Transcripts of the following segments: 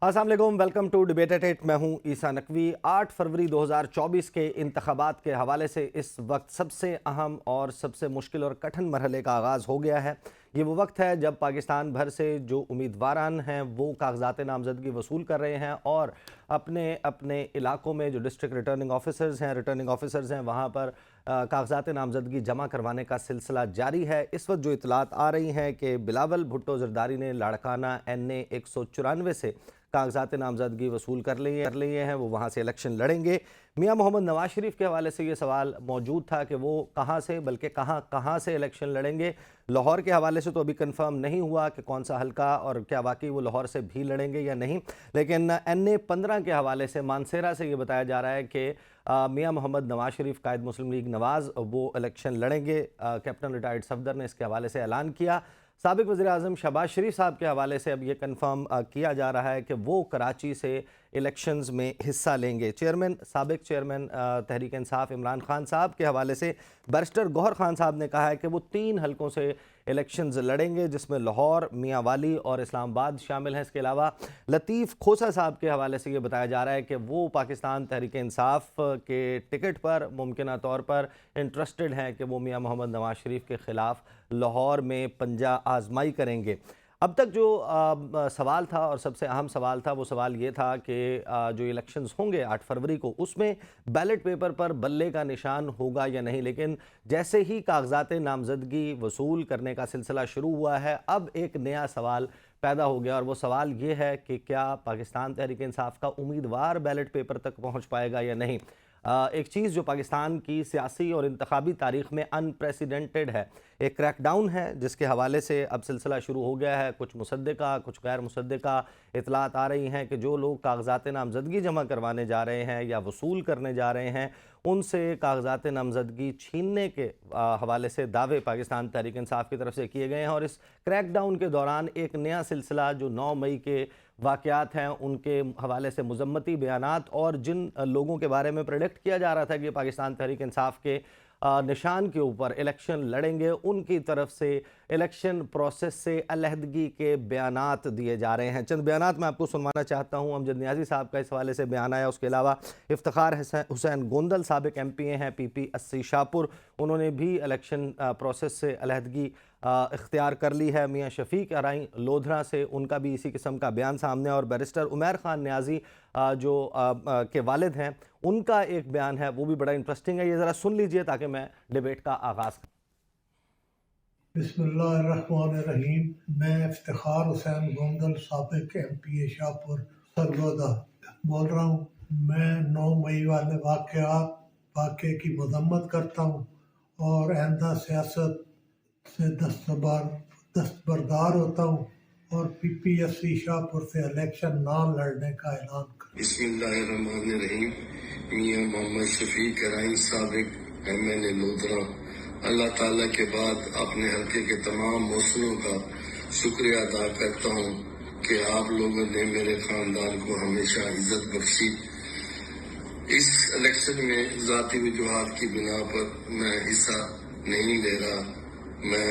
अस्सलाम वालेकुम, welcome to debate eight 8। मैं हूं ईसा नकवी। 8 फरवरी 2024 के इंतखाबात के हवाले से इस वक्त सबसे अहम और सबसे मुश्किल और कठिन मरहले का आगाज़ हो गया है। ये वो वक्त है जब पाकिस्तान भर से जो उम्मीदवारान हैं वो कागजात नामजदगी वसूल कर रहे हैं और अपने अपने इलाकों में जो डिस्ट्रिक्ट रिटर्निंग ऑफिसर्स हैं वहाँ पर कागजात नामजदगी जमा करवाने का सिलसिला जारी है। इस वक्त जो इतलात आ रही हैं कि बिलावल भुट्टो जरदारी ने लाड़काना NA 194 से कागजात नामजदगी वसूल कर लिए हैं, वो वहाँ से इलेक्शन लड़ेंगे। मियां मोहम्मद नवाज शरीफ के हवाले से ये सवाल मौजूद था कि वो कहाँ से बल्कि कहाँ से इलेक्शन लड़ेंगे। लाहौर के हवाले से तो अभी कंफर्म नहीं हुआ कि कौन सा हल्का और क्या वाकई वो लाहौर से भी लड़ेंगे या नहीं, लेकिन NA 15 के हवाले से मानसेरा से ये बताया जा रहा है कि मियां मोहम्मद नवाज शरीफ कायद मुस्लिम लीग नवाज़ वो इलेक्शन लड़ेंगे। कैप्टन रिटायर्ड सफदर ने इसके हवाले से ऐलान किया। साबिक वज़ीर-ए-आज़म शहबाज शरीफ साहब के हवाले से अब ये कंफर्म किया जा रहा है कि वो कराची से इलेक्शंस में हिस्सा लेंगे। साबिक चेयरमैन तहरीक इंसाफ इमरान खान साहब के हवाले से बैरिस्टर गौहर खान साहब ने कहा है कि वो 3 हलकों से इलेक्शंस लड़ेंगे, जिसमें लाहौर, मियांवाली और इस्लामाबाद शामिल हैं। इसके अलावा लतीफ़ खोसा साहब के हवाले से ये बताया जा रहा है कि वो पाकिस्तान तहरीक इंसाफ के टिकट पर मुमकिना तौर पर इंटरेस्टेड हैं कि वो मियां मोहम्मद नवाज शरीफ के ख़िलाफ़ लाहौर में पंजा आजमाई करेंगे। अब तक जो सवाल था और सबसे अहम सवाल था वो सवाल ये था कि जो इलेक्शंस होंगे 8 फरवरी को उसमें बैलेट पेपर पर बल्ले का निशान होगा या नहीं। लेकिन जैसे ही कागजात नामजदगी वसूल करने का सिलसिला शुरू हुआ है, अब एक नया सवाल पैदा हो गया और वो सवाल ये है कि क्या पाकिस्तान तहरीक इंसाफ का उम्मीदवार बैलेट पेपर तक पहुँच पाएगा या नहीं। एक चीज़ जो पाकिस्तान की सियासी और इंतखाबी तारीख़ में अनप्रेसिडेंटेड है, एक क्रैकडाउन है जिसके हवाले से अब सिलसिला शुरू हो गया है। कुछ मुसद्दिका कुछ गैर मुसद्दिका इतलात आ रही हैं कि जो लोग कागजात नामजदगी जमा करवाने जा रहे हैं या वसूल करने जा रहे हैं उनसे कागजात नामजदगी छीनने के हवाले से दावे पाकिस्तान तहरीक इंसाफ की तरफ से किए गए हैं। और इस क्रैकडाउन के दौरान एक नया सिलसिला जो 9 मई के वाक़यात हैं उनके हवाले से मुज़म्मती बयानात और जिन लोगों के बारे में प्रेडिक्ट किया जा रहा था कि पाकिस्तान तहरीक इंसाफ के निशान के ऊपर इलेक्शन लड़ेंगे, उनकी तरफ से इलेक्शन प्रोसेस से अलहदगी के बयानात दिए जा रहे हैं। चंद बयानात मैं आपको सुनवाना चाहता हूँ। अमजद नियाज़ी साहब का इस हवाले से बयान आया। उसके अलावा इफ्तिखार हुसैन गोंदल साबिक MPA हैं PP 80 शाहपुर, उन्होंने भी इलेक्शन प्रोसेस से अलहदगी इख्तियार कर ली है। मियाँ शफीक अराई लोधरा से उनका भी इसी किस्म का बयान सामने, और बैरिस्टर उमैर खान न्याजी जो के वालिद हैं उनका एक बयान है, वो भी बड़ा इंटरेस्टिंग है। ये ज़रा सुन लीजिए ताकि मैं डिबेट का आगाज़ करूँ। बिस्मिल्लाहिर्रहमानिर्रहीम। मैं इफ्तिखार हुसैन गोंदल साबिक MPA शाहपुर सरगोदा बोल रहा हूँ। मैं 9 मई वाले वाक़े की मज़म्मत करता हूँ और आइंदा सियासत से दस्तबरदार होता हूँ और PP 80 शाहपुर से इलेक्शन ना लड़ने का ऐलान कर। बिस्मिल्लाहिर्रहमानिर्रहीम। मियां मोहम्मद शफीक अराई साबिक MLA लोधरा, अल्लाह ताला के बाद अपने हल्के के तमाम मौसलों का शुक्रिया अदा करता हूँ कि आप लोगों ने मेरे खानदान को हमेशा इज्जत बख्शी। इस इलेक्शन में ज़ाती वजूहात की बिना पर मैं हिस्सा नहीं ले रहा। मैं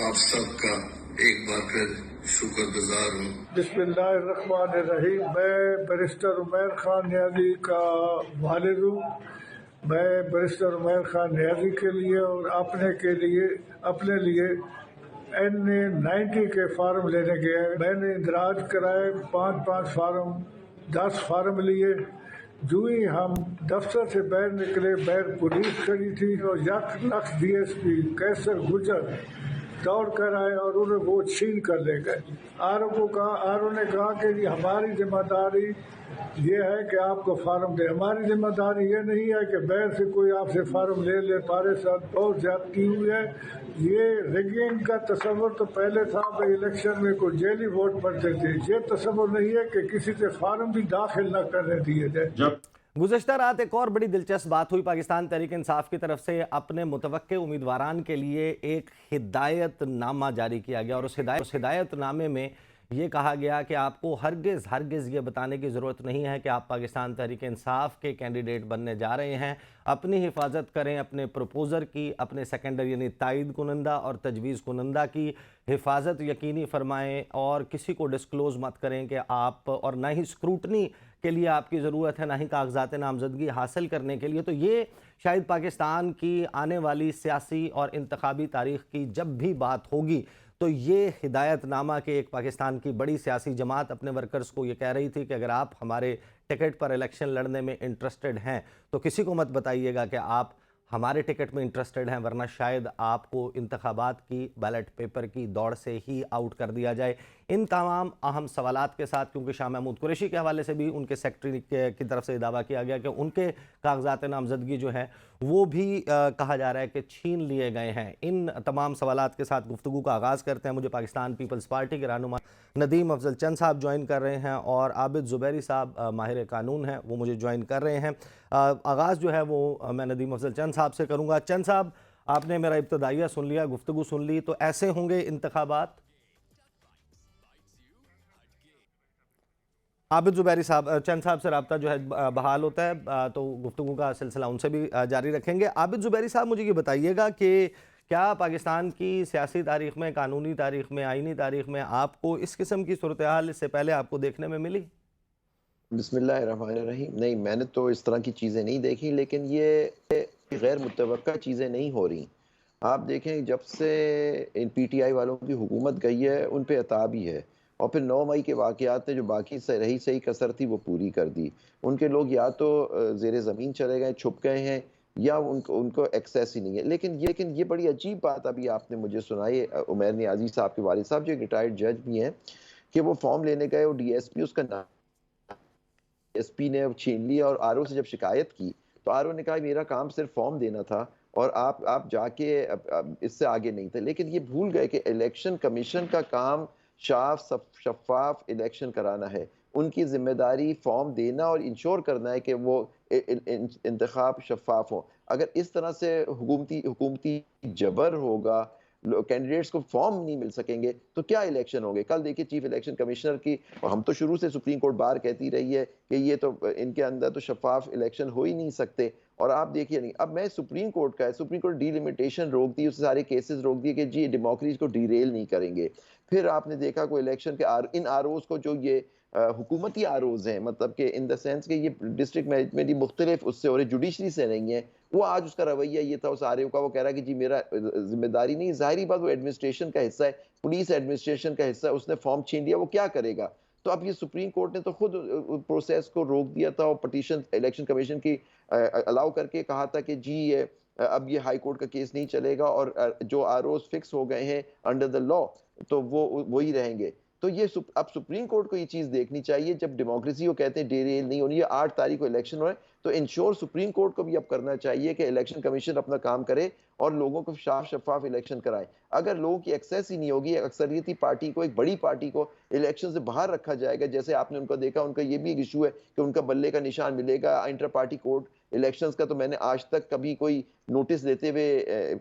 आप सबका एक बार फिर शुक्रगुजार हूँ। बिस्मिल्लाहिर्रहमानिर्रहीम। मैं बैरिस्टर उमैर खान न्याजी का वालिद हूँ। मैं बैरिस्टर उमैर खान न्याजी के लिए और अपने लिए NA 90 के फार्म लेने गया। मैंने इंदराज कराए 5 फार्म, 10 फार्म लिए। जो ही हम दफ्तर से बाहर निकले, बाहर पुलिस खड़ी थी और यक DSP कैसर गुजर दौड़ कर आए और उन्हें वो छीन कर ले गए। आरओ ने कहा कि ये हमारी जिम्मेदारी ये है कि आपको फार्म दे, हमारी जिम्मेदारी ये नहीं है कि बाहर से कोई आपसे फार्म ले। हमारे साथ बहुत ज्यादती हुई है। ये रिगिंग का तस्वर तो पहले था, भाई इलेक्शन में कोई जेली वोट पड़ते थे। ये तस्वर नहीं है कि किसी से फार्म भी दाखिल न करने दिए जाए। गुज़श्ता रात एक और बड़ी दिलचस्प बात हुई। पाकिस्तान तहरीक इंसाफ की तरफ से अपने मुतवक्के उम्मीदवारान के लिए एक हिदायतनामा जारी किया गया और उस हिदायतनामे में ये कहा गया कि आपको हरगिज़ ये बताने की ज़रूरत नहीं है कि आप पाकिस्तान तहरीक इंसाफ के कैंडिडेट बनने जा रहे हैं। अपनी हिफाजत करें, अपने प्रपोज़र की, अपने सेकेंडर यानी तायद कुनंदा और तजवीज़ कुनंदा की हिफाजत यकीनी फरमाएँ और किसी को डिस्क्लोज़ मत करें कि आप, और ना ही स्क्रूटनी के लिए आपकी ज़रूरत है, ना ही कागज़ात नामज़दगी हासिल करने के लिए। तो ये शायद पाकिस्तान की आने वाली सियासी और इंतखाबी तारीख़ की जब भी बात होगी तो ये हिदायतनामा के एक पाकिस्तान की बड़ी सियासी जमात अपने वर्कर्स को ये कह रही थी कि अगर आप हमारे टिकट पर इलेक्शन लड़ने में इंटरेस्टेड हैं तो किसी को मत बताइएगा कि आप हमारे टिकट में इंटरेस्टेड हैं, वरना शायद आपको इंतखाबात की बैलेट पेपर की दौड़ से ही आउट कर दिया जाए। इन तमाम अहम सवालात के साथ, क्योंकि शाह महमूद कुरैशी के हवाले से भी उनके सेक्रेटरी की तरफ से दावा किया गया कि उनके कागजात नामजदगी जो है वो भी कहा जा रहा है कि छीन लिए गए हैं। इन तमाम सवालात के साथ गुफ्तगू का आगाज़ करते हैं। मुझे पाकिस्तान पीपल्स पार्टी के रहनुमा नदीम अफजल चंद साहब ज्वाइन कर रहे हैं और आबिद ज़ुबैरी साहब माहिर कानून हैं, वो मुझे ज्वाइन कर रहे हैं। आगाज़ जो है वो मैं नदीम अफजल चंद साहब से करूँगा। चंद साहब, आपने मेरा इब्तदाइया सुन लिया, गुफ्तगू सुन ली, तो ऐसे होंगे इंतखाबात? आबिद ज़ुबैरी साहब, चंद साहब से रब्ता जो है बहाल होता है, तो गुफ्तगू का सिलसिला उनसे भी जारी रखेंगे। आबिद ज़ुबैरी साहब, मुझे ये बताइएगा कि क्या पाकिस्तान की सियासी तारीख़ में, कानूनी तारीख़ में, आइनी तारीख़ में आपको इस किस्म की सूरत हाल इससे पहले आपको देखने में मिली? बिस्मिल्लाहिर्रहमानिर्रहीम। नहीं, मैंने तो इस तरह की चीज़ें नहीं देखी, लेकिन ये गैर मुतवक्का चीज़ें नहीं हो रही। आप देखें, जब से इन पीटीआई वालों की हुकूमत गई है उन पे अताब ही है, और फिर 9 मई के वाक़यात ने जो बाकी से रही सही कसर थी वो पूरी कर दी। उनके लोग या तो ज़ेरे ज़मीन चले गए, छुप गए हैं, या उनको उनको एक्सेस ही नहीं है। लेकिन ये बड़ी अजीब बात अभी आपने मुझे सुनाई, उमैर नियाज़ी साहब के वालिद साहब जो एक रिटायर्ड जज भी हैं, कि वो फॉर्म लेने गए और डीएसपी उसका नाम एसपी ने छीन लिया, और आरओ से जब शिकायत की तो आरओ ने कहा मेरा काम सिर्फ फॉर्म देना था और आप जाके अब इससे आगे नहीं थे। लेकिन ये भूल गए कि इलेक्शन कमीशन का काम शफाफ इलेक्शन कराना है। उनकी जिम्मेदारी फॉर्म देना और इंश्योर करना है कि वो इंतखाब शफाफ हो। अगर इस तरह से हुकूमती जबर होगा, कैंडिडेट्स को फॉर्म नहीं मिल सकेंगे, तो क्या इलेक्शन होंगे? कल देखिए चीफ इलेक्शन कमिश्नर की, और हम तो शुरू से सुप्रीम कोर्ट बार कहती रही है कि ये तो इनके अंदर तो शफाफ इलेक्शन हो ही नहीं सकते, और आप देखिए नहीं। अब मैं सुप्रीम कोर्ट का है, सुप्रीम कोर्ट डीलिमिटेशन रोक दी, उससे सारे केसेस रोक दिए कि जी डेमोक्रेसी को डीरेल नहीं करेंगे। फिर आपने देखा कोई इलेक्शन के इन आरओज को, जो ये हुकूमती आरओज हैं, मतलब कि इन द सेंस कि ये डिस्ट्रिक्ट मैनेजमेंट मुख्तलिफ उससे और जुडिशरी से नहीं है, वो आज उसका रवैया ये था उस आरओ का, वो कह रहा है कि जी मेरा जिम्मेदारी नहीं। जाहिर बात, वो एडमिनिस्ट्रेशन का हिस्सा है, पुलिस एडमिनिस्ट्रेशन का हिस्सा है, उसने फॉर्म छीन लिया, वो क्या करेगा? तो अब ये सुप्रीम कोर्ट ने तो खुद प्रोसेस को रोक दिया था, और पटिशन इलेक्शन कमीशन की अलाउ करके कहा था कि जी अब ये हाई कोर्ट का केस नहीं चलेगा, और जो आरओज फिक्स हो गए हैं अंडर द लॉ तो वो वही रहेंगे। तो ये अब सुप्रीम कोर्ट को ये चीज देखनी चाहिए, जब डेमोक्रेसी को कहते हैं डेरेल नहीं होनी, 8 तारीख को इलेक्शन हो, तो इंश्योर सुप्रीम कोर्ट को भी अब करना चाहिए कि इलेक्शन कमीशन अपना काम करे और लोगों को साफ शफाफ इलेक्शन कराए। अगर लोगों की एक्सेस ही नहीं होगी, अक्सरियती पार्टी को, एक बड़ी पार्टी को इलेक्शन से बाहर रखा जाएगा, जैसे आपने उनको देखा, उनका ये भी एक इशू है कि उनका बल्ले का निशान मिलेगा इंटर पार्टी कोर्ट इलेक्शंस का। तो मैंने आज तक कभी कोई नोटिस देते हुए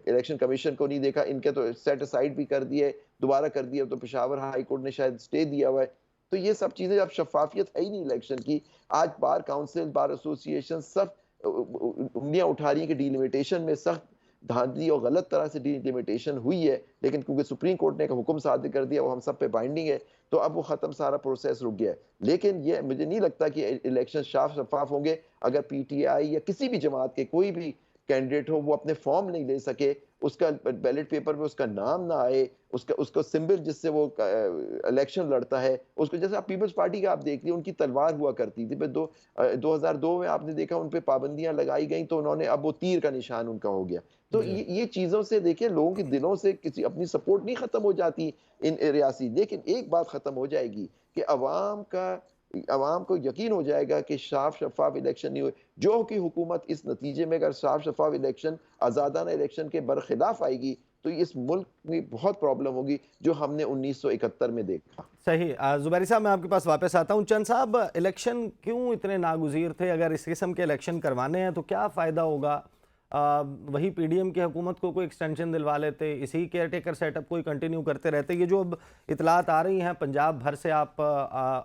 इलेक्शन कमीशन को नहीं देखा। इनके तो सेट असाइड भी कर दिए, दोबारा कर दिया, तो पेशावर हाई कोर्ट ने शायद स्टे दिया हुआ है। तो ये सब चीजें, अब शफाफियत है ही नहीं इलेक्शन की। आज बार काउंसिल, बार एसोसिएशन सब उंगलियां उठा रही है कि डीलिमिटेशन में सख्त धांधली और गलत तरह से डीलिमिटेशन हुई है, लेकिन क्योंकि सुप्रीम कोर्ट ने एक हुक्म सादिर कर दिया, वो हम सब पे बाइंडिंग है, तो अब वो खत्म, सारा प्रोसेस रुक गया है। लेकिन ये मुझे नहीं लगता कि इलेक्शन साफ शफाफ होंगे अगर पीटीआई या किसी भी जमात के कोई भी कैंडिडेट हो वो अपने फॉर्म नहीं ले सके, उसका बैलेट पेपर में उसका नाम ना आए, उसका सिंबल जिससे वो इलेक्शन लड़ता है, उसको, जैसे आप पीपल्स पार्टी का आप देख लिया, उनकी तलवार हुआ करती थी, 2002 में आपने देखा उन पे पाबंदियां लगाई गई, तो उन्होंने, अब वो तीर का निशान उनका हो गया। तो ये चीजों से देखिए लोगों के दिलों से किसी अपनी सपोर्ट नहीं खत्म हो जाती इन रियासी, लेकिन एक बात खत्म हो जाएगी कि अवाम को यकीन हो जाएगा कि साफ शफाफ इलेक्शन नहीं हुए। जो कि हुकूमत इस नतीजे में अगर साफ शफाफ इलेक्शन, आज़ादाना इलेक्शन के बरखिलाफ आएगी, तो इस मुल्क में बहुत प्रॉब्लम होगी, जो हमने 1971 में देखा। सही। ज़ुबैरी साहब, मैं आपके पास वापस आता हूँ। चंद साहब, इलेक्शन क्यों इतने नागुज़ीर थे? अगर इस किस्म के इलेक्शन करवाने हैं तो क्या फ़ायदा होगा वही पीडीएम की हुकूमत को कोई एक्सटेंशन दिलवा लेते, इसी केयर टेकर सेटअप को ही कंटिन्यू करते रहते। ये जो अब इतलात आ रही हैं पंजाब भर से, आप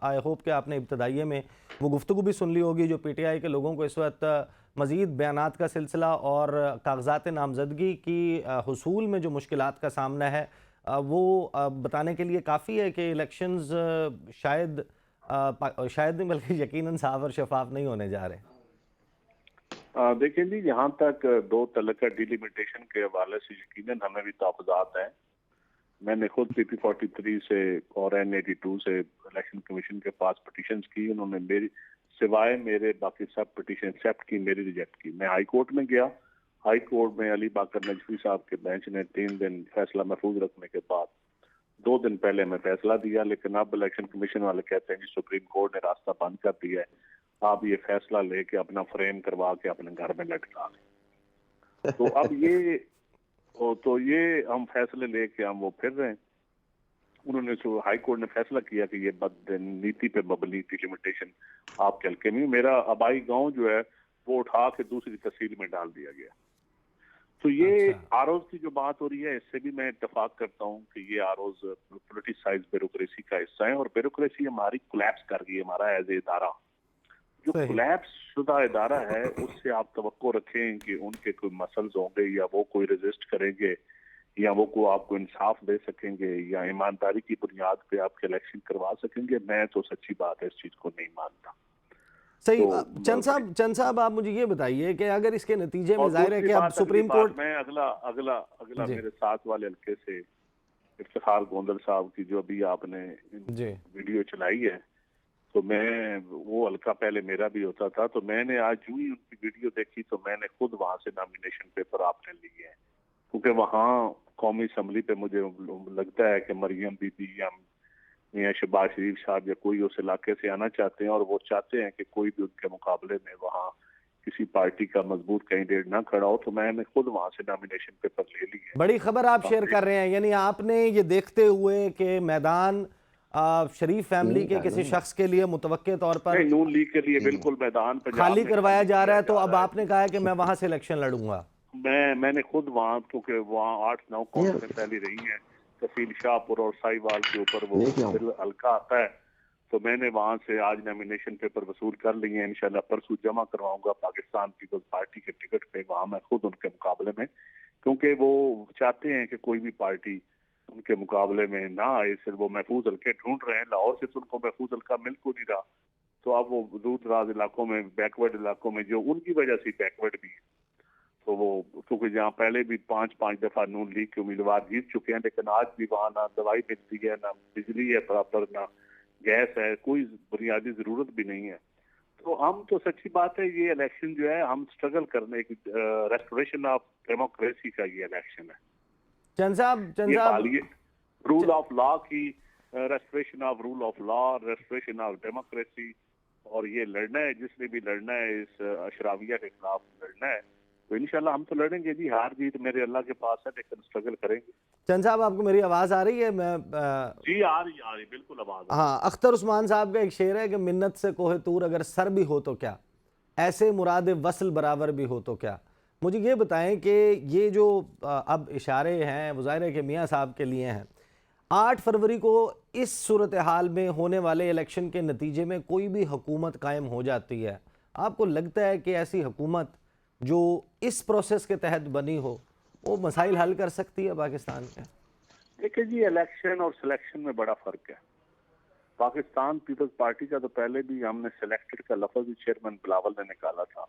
आई होप कि आपने इब्तदाइये में वो गुफ्तगू भी सुन ली होगी जो पीटीआई के लोगों को इस वक्त मज़ीद बयानात का सिलसिला और कागजात नामजदगी की हुसूल में जो मुश्किलात का सामना है वो बताने के लिए काफ़ी है कि इलेक्शंस शायद शायद नहीं बल्कि यकीनन साफ और शफाफ नहीं होने जा रहे। देखिए जी, यहाँ तक दो तलका डिलिमिटेशन के हवाले से यकीनन हमें भी तहफ़्फ़ुज़ात हैं। मैंने खुद PP43 से और N82 से इलेक्शन कमीशन के पास पिटीशंस की, उन्होंने मेरी सिवाय मेरे बाकी सब पिटीशन एक्सेप्ट की, मेरी रिजेक्ट की। मैं हाई कोर्ट में गया, हाई कोर्ट में अली बाकर नजफी साहब के बेंच ने 3 दिन फैसला महफूज रखने के बाद 2 दिन पहले मैं फैसला दिया, लेकिन अब इलेक्शन कमीशन वाले कहते हैं कि सुप्रीम कोर्ट ने रास्ता बंद कर दिया है, आप ये फैसला लेके अपना फ्रेम करवा के अपने घर में लटका लें। तो अब ये हम फैसले लेके हम वो फिर रहे हैं। उन्होंने हाई कोर्ट ने फैसला किया कि ये नीति पे मबनी डिलिमिटेशन आपके हल्के में, मेरा आबाई गांव जो है वो उठा के दूसरी तहसील में डाल दिया गया। तो ये आरोज की जो बात हो रही है, इससे भी मैं इत्तेफाक करता हूँ कि ये आरोज पोलिटिसाइज ब्यूरोक्रेसी का हिस्सा है और ब्यूरोक्रेसी हमारी कोलैप्स कर गई है। हमारा एज ए इदारा जो कोलैप्स शुदा इदारा है, उससे आप तवक्को रखें कि उनके कोई मसल्स होंगे या वो कोई रेजिस्ट करेंगे या वो को आपको इंसाफ दे सकेंगे या ईमानदारी की बुनियाद पे आपके इलेक्शन करवा सकेंगे। मैं तो सच्ची बात है इस चीज को नहीं मानता। सही। तो चंद साहब आप मुझे ये बताइए कि अगर इसके नतीजे में जाहिर है कि अब सुप्रीम कोर्ट में अगला मेरे साथ वाले हल्के से इफ्तिखार गोंदल साहब की जो अभी आपने वीडियो चलाई है, तो मैं वो हल्का पहले मेरा भी होता था, तो मैंने आज यूं ही उनकी वीडियो देखी तो मैंने खुद वहां से नॉमिनेशन पेपर आपने लिए हैं, क्योंकि वहाँ कौमी असम्बली पे मुझे लगता है कि मरियम बीबी या मियां शहबाज शरीफ साहब या कोई उस इलाके से आना चाहते हैं और वो चाहते हैं कि कोई भी उनके मुकाबले में वहाँ किसी पार्टी का मजबूत कैंडिडेट ना खड़ा हो, तो मैंने खुद वहाँ से नॉमिनेशन पेपर ले लिए। बड़ी खबर आप शेयर कर रहे हैं, यानी आपने ये देखते हुए कि मैदान शरीफ फैमिली के किसी शख्स के लिए मुतवक्के तौर पर नून लीग के लिए बिल्कुल मैदान खाली करवाया जा रहा है, तो अब आपने कहा है कि मैं वहां से इलेक्शन लड़ूंगा। मैंने खुद वहाँ, क्योंकि वहाँ 8-9 काउंसिलें पहले रही हैं, तहसील शाहपुर और साहिवाल के ऊपर वो हल्का आता है, तो मैंने वहाँ से आज नॉमिनेशन पेपर वसूल कर लिए हैं। इंशाल्लाह परसों जमा करवाऊंगा पाकिस्तान पीपल्स पार्टी के टिकट पे, वहाँ मैं खुद उनके मुकाबले में, क्योंकि वो चाहते हैं कि कोई भी पार्टी उनके मुकाबले में ना आए। सिर्फ वो महफूज हल्के ढूंढ रहे हैं, लाहौर से तो उनको महफूज हल्का मिल को नहीं रहा, तो अब वो दूर दराज इलाकों में, बैकवर्ड इलाकों में, जो उनकी वजह से बैकवर्ड भी है, तो वो क्योंकि जहाँ पहले भी 5-5 दफा नून लीग के उम्मीदवार जीत चुके हैं, लेकिन आज भी वहाँ ना दवाई मिलती है, ना बिजली है प्रॉपर, ना गैस है, कोई बुनियादी जरूरत भी नहीं है। तो हम तो सच्ची बात है, ये इलेक्शन जो है हम स्ट्रगल करने की, रेस्टोरेशन ऑफ डेमोक्रेसी का ये इलेक्शन है। चंद साहब रूल ऑफ लॉ की, restoration of rule of law, restoration of democracy, और ये लड़ना है, जिसने भी लड़ना है इस अशराविया के खिलाफ लड़ना है, तो इंशाल्लाह हम तो लड़ेंगे जी। हार जीत मेरे अल्लाह के पास है, लेकिन स्ट्रगल करेंगे। चंद साहब आपको मेरी आवाज़ आ रही है? जी आ रही बिल्कुल आवाज़। हाँ, अख्तर उस्मान साहब का एक शेर है कि मिन्नत से कोहे तूर अगर सर भी हो तो क्या, ऐसे मुराद वसल बराबर भी हो तो क्या। मुझे ये बताएं कि ये जो अब इशारे हैं वो ज़ाहिर है कि मियाँ साहब के लिए हैं। 8 फरवरी को इस सूरत हाल में होने वाले इलेक्शन के नतीजे में कोई भी हुकूमत कायम हो जाती है, आपको लगता है कि ऐसी हुकूमत जो इस प्रोसेस के तहत बनी हो वो मसाइल हल कर सकती है पाकिस्तान के? देखिए जी, इलेक्शन और सिलेक्शन में बड़ा फर्क है। पाकिस्तान पीपल्स पार्टी का तो पहले भी हमने सिलेक्टेड का लफ्ज भी चेयरमैन बिलावल ने निकाला था,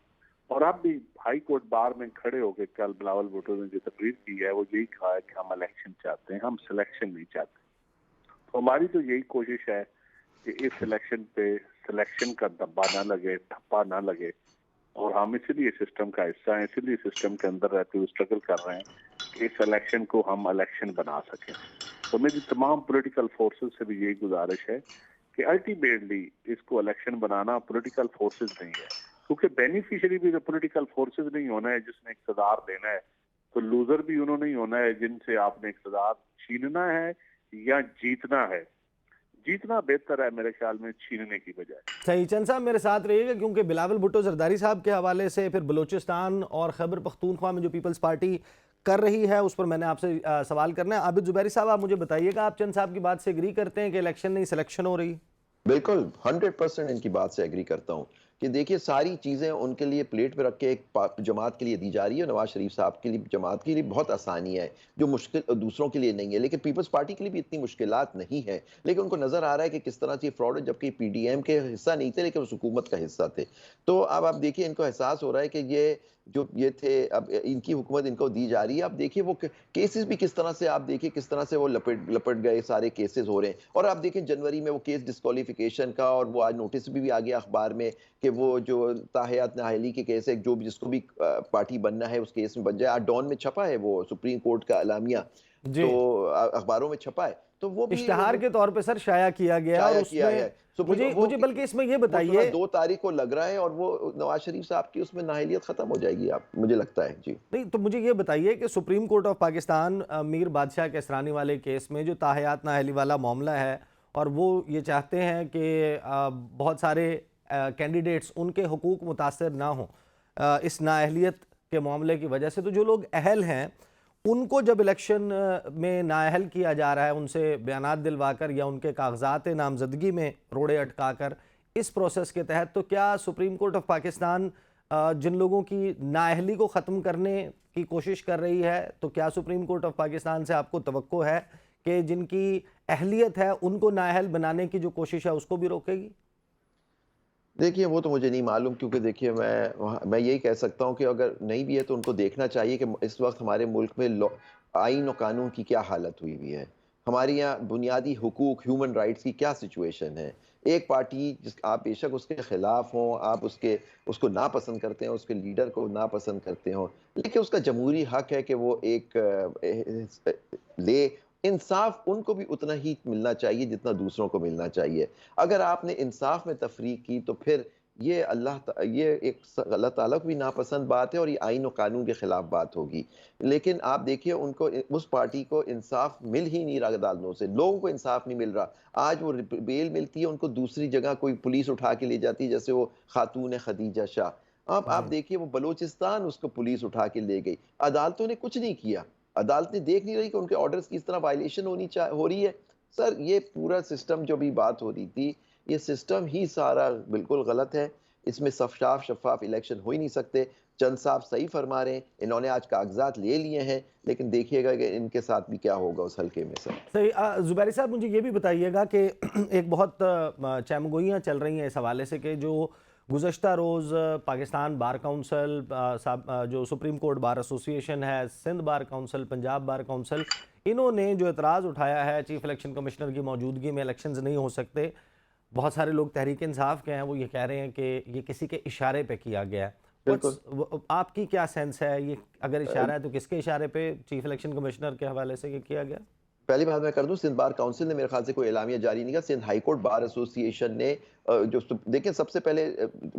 और अब भी हाई कोर्ट बार में खड़े होकर कल बिलावल भुट्टो ने जो तकरीर की है वो यही कहा है कि हम इलेक्शन चाहते हैं, हम सिलेक्शन नहीं चाहते। तो हमारी तो यही कोशिश है कि इस इलेक्शन पे सिलेक्शन का धब्बा ना लगे, ठप्पा ना लगे, और हम इसीलिए सिस्टम का हिस्सा हैं, इसीलिए सिस्टम के अंदर रहते हुए स्ट्रगल कर रहे हैं कि इस इलेक्शन को हम इलेक्शन बना सकें। तो मेरी तमाम पॉलिटिकल फोर्सेस से भी यही गुजारिश है कि अल्टीमेटली इसको इलेक्शन बनाना पॉलिटिकल फोर्सेस नहीं है, क्योंकि बेनिफिशियरी भी पॉलिटिकल फोर्सेस नहीं होना है जिसने इक़्तिदार देना है, तो लूजर भी उन्होंने ही होना है जिनसे आपने इक़्तिदार छीनना है या जीतना है। जीतना बेहतर है मेरे ख्याल में छीनने की बजाय। सही। चंद साहब मेरे साथ रहिएगा, क्योंकि बिलावल भुट्टो जरदारी साहब के हवाले से फिर बलूचिस्तान और खैबर पख्तूनख्वा में जो पीपल्स पार्टी कर रही है उस पर मैंने आपसे सवाल करना है। आबिद जुबैरी साहब, आप मुझे बताइएगा, आप चंद साहब की बात से एग्री करते हैं कि इलेक्शन नहीं सिलेक्शन हो रही? बिल्कुल 100% इनकी बात से एग्री करता हूँ कि देखिए सारी चीज़ें उनके लिए प्लेट पे रख के एक जमात के लिए दी जा रही है। नवाज शरीफ साहब के लिए, जमात के लिए बहुत आसानी है जो मुश्किल दूसरों के लिए नहीं है, लेकिन पीपल्स पार्टी के लिए भी इतनी मुश्किलात नहीं है। लेकिन उनको नजर आ रहा है कि किस तरह से फ्रॉड है, जबकि पीडीएम के हिस्सा नहीं थे लेकिन उस हुकूमत का हिस्सा थे। तो अब आप देखिए इनको एहसास हो रहा है कि ये थे, अब इनकी हुकूमत इनको दी जा रही है। अब देखिए वो केसेस भी किस तरह से, आप देखिए किस तरह से वो लपट गए, सारे केसेस हो रहे हैं। और आप देखिए जनवरी में वो केस डिस्क्वालिफिकेशन का, और वो आज नोटिस भी आ गया अखबार में कि वो जो ताहियात नाहली के केस है, जो भी जिसको भी पार्टी बनना है उस केस में बन जाए। आज डॉन में छपा है वो सुप्रीम कोर्ट का एलामिया, तो अखबारों में छपा है, तो वो भी इश्तिहार के तौर पे सर शाया किया गया। और उसमें मुझे बल्कि इसमें ये बताइए, 2 तारीख को लग रहा है और वो नवाज शरीफ साहब की उसमें नाअहलियत खत्म हो जाएगी, आप मुझे लगता है। जी नहीं, तो मुझे ये बताइए कि supreme court of Pakistan Mir बादशाह केसरानी वाले केस में जो ताहियात नाअहली वाला मामला है, और वो ये चाहते हैं कि बहुत सारे कैंडिडेट्स उनके हुकूक मुतासर ना हो इस नाअहलियत के मामले की वजह से, तो जो लोग अहल हैं उनको जब इलेक्शन में नाअहल किया जा रहा है, उनसे बयानात दिलवाकर या उनके कागजात नामजदगी में रोड़े अटकाकर इस प्रोसेस के तहत, तो क्या सुप्रीम कोर्ट ऑफ पाकिस्तान जिन लोगों की नाअहली को ख़त्म करने की कोशिश कर रही है, तो क्या सुप्रीम कोर्ट ऑफ पाकिस्तान से आपको तवक्को है कि जिनकी अहलियत है उनको नाअहल बनाने की जो कोशिश है उसको भी रोकेगी? देखिए वो तो मुझे नहीं मालूम, क्योंकि देखिए मैं यही कह सकता हूँ कि अगर नहीं भी है तो उनको देखना चाहिए कि इस वक्त हमारे मुल्क में आईन और कानून की क्या हालत हुई हुई है, हमारे यहाँ बुनियादी हुकूक, ह्यूमन राइट्स की क्या सिचुएशन है। एक पार्टी जिस आप बेशक उसके खिलाफ हों, आप उसको नापसंद करते हैं, उसके लीडर को नापसंद करते हो, लेकिन उसका जमहूरी हक है कि वो ले इंसाफ उनको भी उतना ही मिलना चाहिए जितना दूसरों को मिलना चाहिए। अगर आपने इंसाफ में तफरीक की तो फिर ये एक अल्लाह ताला को भी नापसंद बात है और ये आईन और कानून के खिलाफ बात होगी। लेकिन आप देखिए उनको, उस पार्टी को इंसाफ मिल ही नहीं रहा अदालतों से, लोगों को इंसाफ नहीं मिल रहा। आज वो बेल मिलती है उनको, दूसरी जगह कोई पुलिस उठा के ले जाती है, जैसे वो खातून खदीजा शाह। अब आप देखिए वो बलूचिस्तान उसको पुलिस उठा के ले गई, अदालतों ने कुछ नहीं किया, अदालतें देख नहीं रही कि उनके ऑर्डर्स की इस तरह वायलेशन हो रही है। सर ये पूरा सिस्टम जो भी बात हो रही थी, ये सिस्टम ही सारा बिल्कुल गलत है। इसमें शफाफ इलेक्शन हो ही नहीं सकते। चंद साहब सही फरमा रहे हैं, इन्होंने आज कागजात ले लिए हैं, लेकिन देखिएगा कि इनके साथ भी क्या होगा उस हल्के में। सर सही। जुबैरी साहब मुझे ये भी बताइएगा कि एक बहुत चैमगोइयाँ चल रही हैं इस हवाले से कि जो गुज़श्ता रोज़ पाकिस्तान बार काउंसिल, जो सुप्रीम कोर्ट बार एसोसिएशन है, Sindh bar council, Punjab bar council, इन्होंने जो एतराज़ उठाया है चीफ इलेक्शन कमिश्नर की मौजूदगी में इलेक्शंस नहीं हो सकते, बहुत सारे लोग तहरीक इंसाफ के हैं, वो ये कह रहे हैं कि ये किसी के इशारे पे किया गया है। आपकी क्या सेंस है, ये अगर इशारा है तो किसके इशारे पे चीफ इलेक्शन कमिश्नर के हवाले से ये किया गया? पहली बात मैं कर दूं, सिंध बार काउंसिल ने मेरे ख्याल से कोई एलामिया जारी नहीं किया। Sindh high court bar association ने जो देखिए सबसे पहले